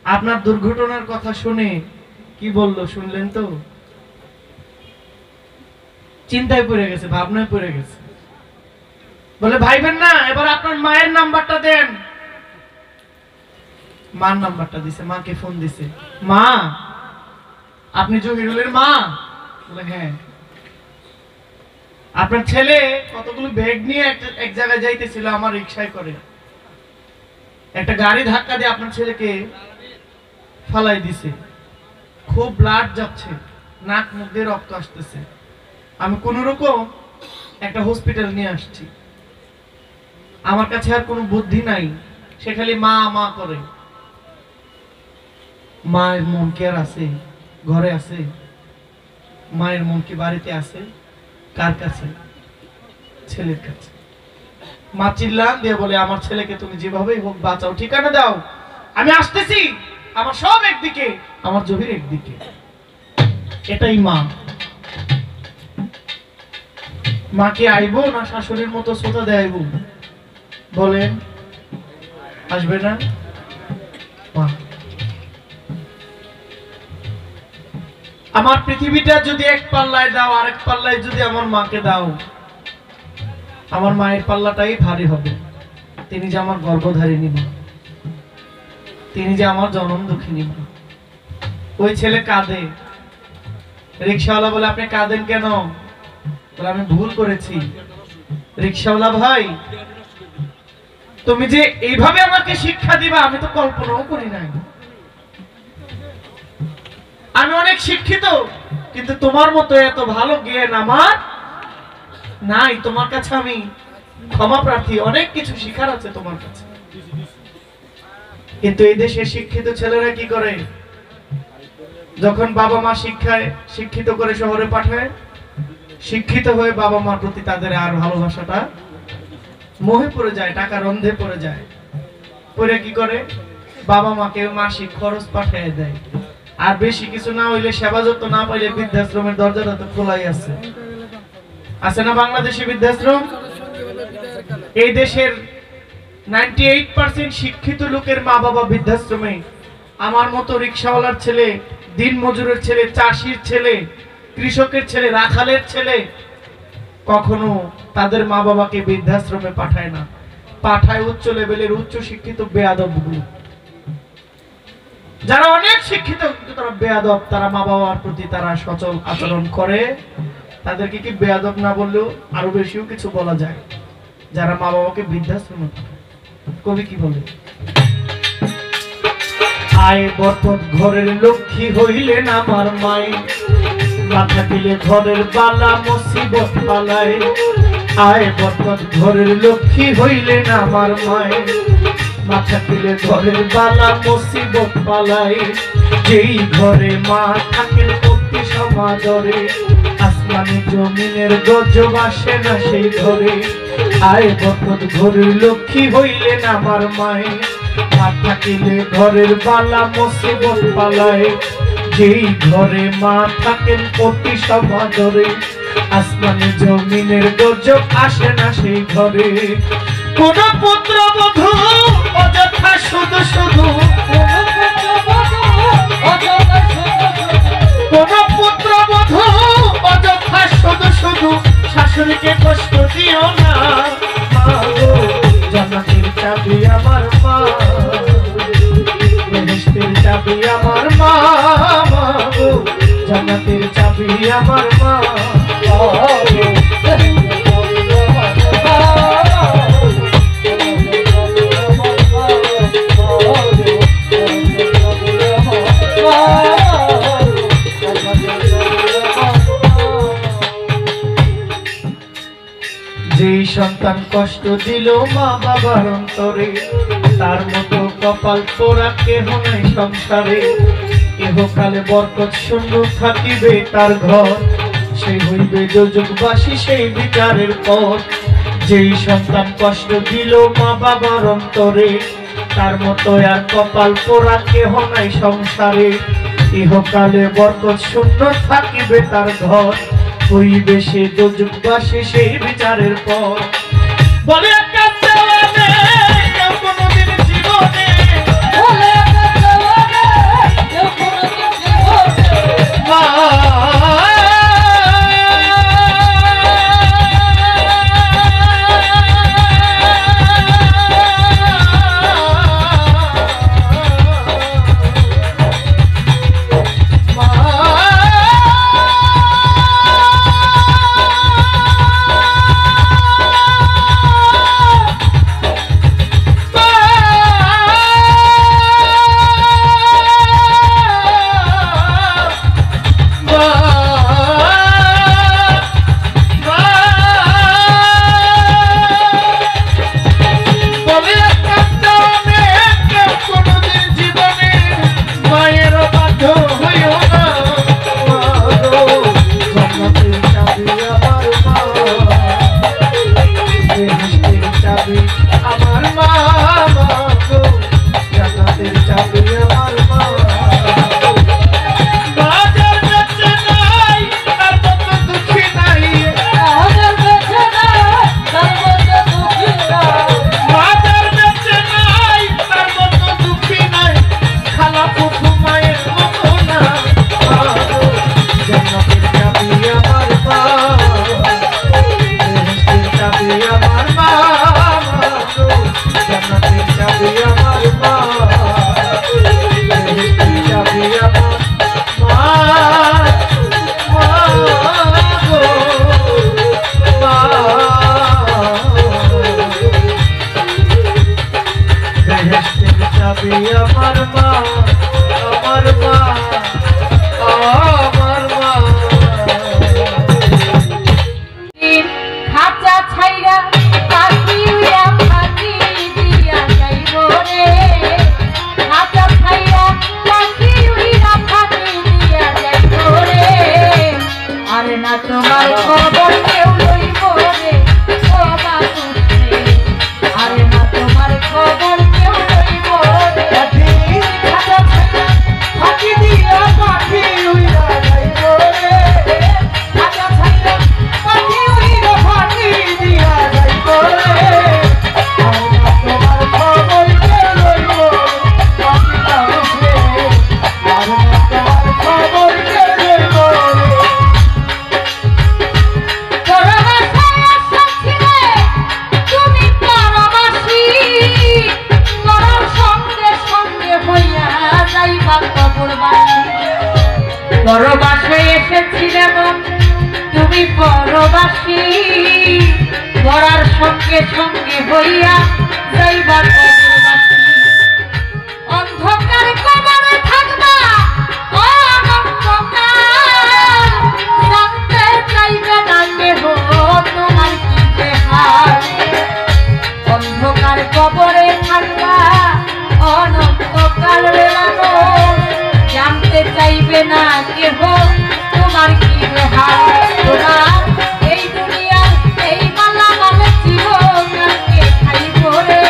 আপনার দুর্ঘটনার কথা শুনে কি বললো শুনলেন তো? চিন্তায় পড়ে গেছে, ভাবনায় পড়ে গেছে। বলে ভাইবেন না, এবার আপনার মায়ের নাম্বারটা দেন। মার নাম্বারটা দিছে, মাকে ফোন দিছে। মা, আপনি জহিরুলের মা? বলে হ্যাঁ। আপনার ছেলে কতগুলো ব্যাগ নিয়ে এক জায়গায় যাইতেছিল আমার রিকশায় করে, একটা গাড়ি ধাক্কা দিয়ে আপনার ছেলেকে ফালাই দিছে, খুব ব্লাড যাচ্ছে, নাক মুখ দিয়ে রক্ত আসতেছে। আমি কোন রকম একটা হসপিটাল নিয়ে আসছি। আমার কাছে আর কোনো বুদ্ধি নাই, সে খালি মা মা করে। মায়ের মন কি আর আছে? ঘরে আছে? মায়ের মন কি বাড়িতে আছে? কার কাছে? ছেলের কাছে। মা চিল্লান দিয়ে বলে আমার ছেলেকে তুমি যেভাবেই হোক বাঁচাও, ঠিকানা দাও, আমি আসতেছি। আমার সব একদিকে, আমার জহির একদিকে। এটাই মা। মাকে আইবো না শাশুড়ির মতো সোজা দেয়াইব? বলেন, আসবে না? মা। আমার পৃথিবীটা যদি এক পাল্লায় দাও, আরেক পাল্লায় যদি আমার মাকে দাও, আমার মায়ের পাল্লাটাই ভারী হবে। তিনি যে আমার গর্ভধারিণী মা, তিনি যে আমার জনম দুঃখিনী মা। ওই ছেলে কাঁদে, রিকশাওয়ালা বলে আপনি কাঁদেন কেন? বলে আমি ভুল করেছি। রিকশাওয়ালা ভাই, তুমি যে এইভাবে আমাকে শিক্ষা দিবা আমি তো কল্পনাও করি নাই। আমি অনেক শিক্ষিত, কিন্তু তোমার মতো এত ভালো জ্ঞান আমার নাই। তোমার কাছে আমি ক্ষমা প্রার্থী, অনেক কিছু শিখার আছে তোমার কাছে। কিন্তু এই দেশের শিক্ষিত ছেলেরা কি করে? যখন বাবা মা শিক্ষিত করে শহরে পাঠায়, শিক্ষিত হয়ে বাবা মার প্রতি তাদের আর ভালোবাসাটা মোহে পড়ে যায়, টাকার অন্ধে পড়ে যায়। পরে কি করে? বাবা মাকে মাসিক খরচ পাঠিয়ে দেয়। আর বেশি কিছু না হইলে, সেবা যত্ন না পাইলে বৃদ্ধাশ্রমের দরজাটা তো খোলাই আছে। আছে না বাংলাদেশে বৃদ্ধাশ্রম? এই দেশের 98% শিক্ষিত লোকের মা বাবা বৃদ্ধাশ্রমে। আমার মতো রিকশাওয়ালার ছেলে, দিন মজুরের ছেলে, চাষির ছেলে, কৃষকের ছেলে, রাখালের ছেলে কখনো তাদের মা বাবাকে বৃদ্ধাশ্রমে পাঠায় না। পাঠায় উচ্চ লেভেলের উচ্চ শিক্ষিত বেয়াদবগুলো, যারা অনেক শিক্ষিত কিন্তু তারা বেয়াদব। তারা মা বাবার প্রতি তারা সচল আচরণ করে। তাদেরকে কি বেয়াদব না বললেও আরো বেশিও কিছু বলা যায়, যারা মা বাবাকে বৃদ্ধাশ্রমে পাঠায়। কবি কি বলে? আয় বরপত ঘরের লক্ষ্মী হইলেন আমার মাই, মাথা দিলে ঘরের বালা মুসিবত পালায়। আয় বরপত ঘরের লক্ষ্মী হইলেন আমার মাই, মাথা দিলে ঘরের বালা মুসিবত পালায়। যেই ঘরে মা থাকেন অতি সমাদরে, আসমানি জমিনের গজব আসে না সেই ঘরে। আয় বরপত ঘরের লক্ষ্মী হইলেন আমার মাই, মা থাকিলে ঘরের বালা মুসিবত পালায়। যেই ঘরে মা থাকেন অতি সমাদরে, আসমানি জমিনের গজব আসে না সেই ঘরে। কোন পুত্র বধূ অযথা শুধু শুধু, কোন পুত্র বধূ অযথা শুধু শুধু শাশুড়িকে কষ্ট দিও না। মা গো, জান্নাতের চাবি আমার মা, বেহেশতের চাবি আমার মা। মা গো, জান্নাতের চাবি আমার মা। যেই সন্তান কষ্ট দিল মা বাবার অন্তরে, তার মতো কপাল পোড়া কেহ নাই সংসারে। ইহকালে বরকত শূন্য থাকিবে তার ঘর, সে হইবে যোজকবাসী সেই বিচারের পথ। যেই সন্তান কষ্ট দিল মা বাবার অন্তরে, তার মতো আর কপাল পোড়া কেহ নাই সংসারে। ইহকালে বরকত শূন্য থাকিবে তার ঘর, হইবে সে যোজকবাসী সেই বিচারের পর। বলে কোনদিন জীবনে, বলে তোমার খবর কেউ লইব রে ও মানুষ রে, আরে না তোমার খবর কেউ লইব রে। ফাঁকি দিয়া পাখি উইরা যাইব রে, খাঁচা ছাইরা পাখি উইরা ফাঁকি দিয়া যাইব রে। আর না তোমার খবর কে লইব পাখি মানুষ রে, আর না তোমার খবর কে লইব রে। পরবাসায় এসেছিলে তুমি পরবাসী, মরার সঙ্গে সঙ্গে হইয়া যাইবা কবরবাসী। পরবাসায় এসেছিলে মন তুমি পরবাসী, মরার সঙ্গে সঙ্গে হইয়া যাইবা কবরবাসী। অন্ধকার কবরে থাকবা অনন্তকাল, জানতে চাইবে না কেহ তোমার কি যে হাল। অন্ধকার কবরে থাকবা অনন্তকাল রে মানুষ, জানতে চাইবে না কেহ তোমার কি যে হাল। তোমার এই দুনিয়ার এই মালামাল চিরকালকে খাইব রে,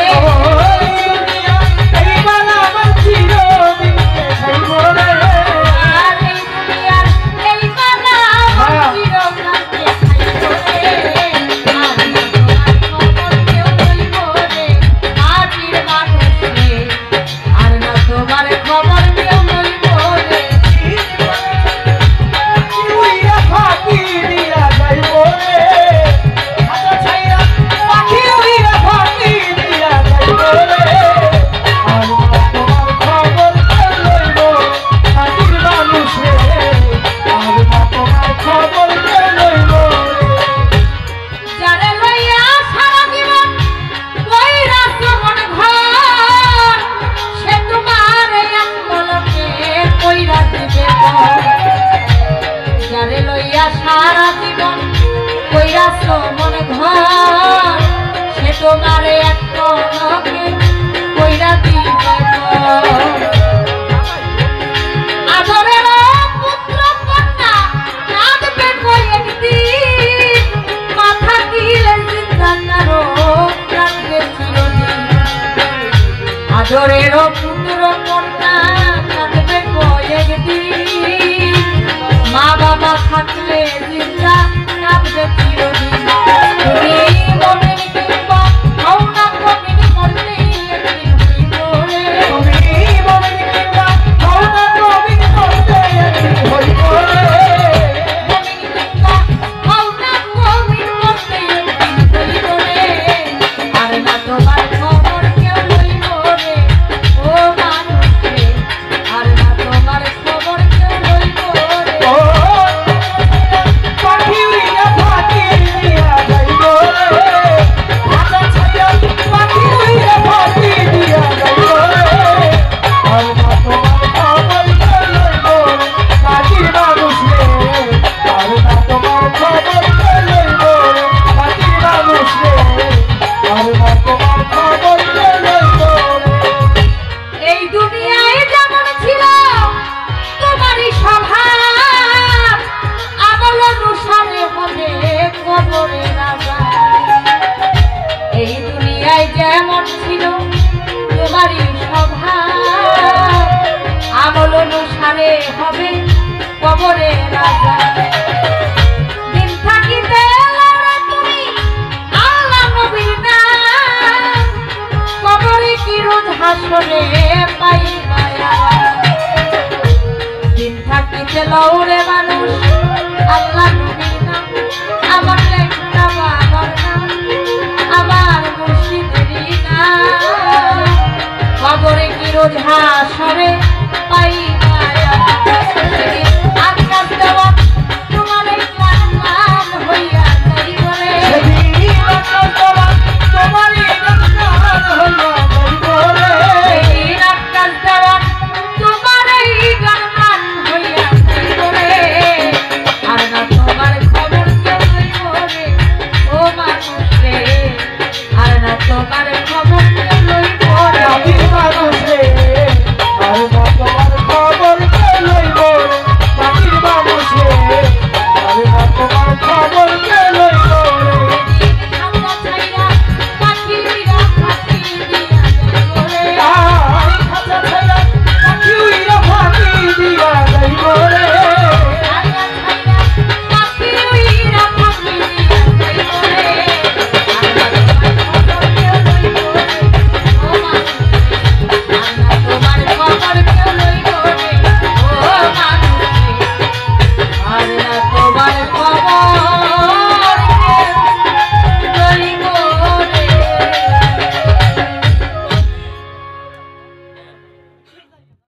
এই বালা আমার চিরদিনকে খাইব রে। আর এই দুনিয়ার এই মালামাল চিরকালকে খাইব রে। আর না তোমার খবর কেউ লইব রে মাটির মানুষ রে, আর না তোমার খবর কেউ লইব রে। উইরা ফাঁকি দিয়া যাইব রে, খাঁচা ছাইরা পাখি উইরা ফাঁকি দিয়া যাইব রে। আর না তোমার খবর কে লইব মাটির মানুষ রে, আর না তোমার খবর কে লইব রে। যারে লইয়া সারা জীবন কইরাছ মন ঘর, সে তোমার এক পলকে কইরা দিবে ঘর। যারে লইয়া সারা জীবন কইরাছ মন ঘর, সে তোমার এক পলকে কইরা দিবে ঘর। আদরের পুত্র কন্যা কাঁদবে কয়েকদিন, মাথা দিলে চিন্তা কারো কাঁদবে চিরদিন। আদরের পুত্র কন্যা কাঁদবে কয়েকদিন, মা বাবা থাকলে চিন্তা কাঁদবে চিরদিন। তুমি মমিন কিংবা হও না মমিন, মরতে একদিন হইব রে। তুমি মমিন কিংবা হও না মমিন, মরতে একদিন হইব রে। মমিন কিংবা হও না মমিন, মরতে একদিন হইব রে। আর না তোমার খবর কেউ লইব রে ও মানুষ রে, আর না তোমার খবর কেউ লইব রে। ও পাখি উইরা ফাঁকি দিয়া যাইব রে, খাঁচা ছাইরা পাখি উইরা ফাঁকি দিয়া যাইব রে। আর না তোমার খবর কে লইব মাটির মানুষ রে, আর না তোমার খবর কে লইব মাটির মানুষ রে, আর না তোমার খবর কে লইব রে। এই দুনিয়ায় যেমন ছিল তোমারই স্বভাব, আমল অনুসারে হবে কবরে রাজা। এই দুনিয়ায় যেমন ছিল তোমারই স্বভাব, আমল অনুসারে হবে কবরে রাজা।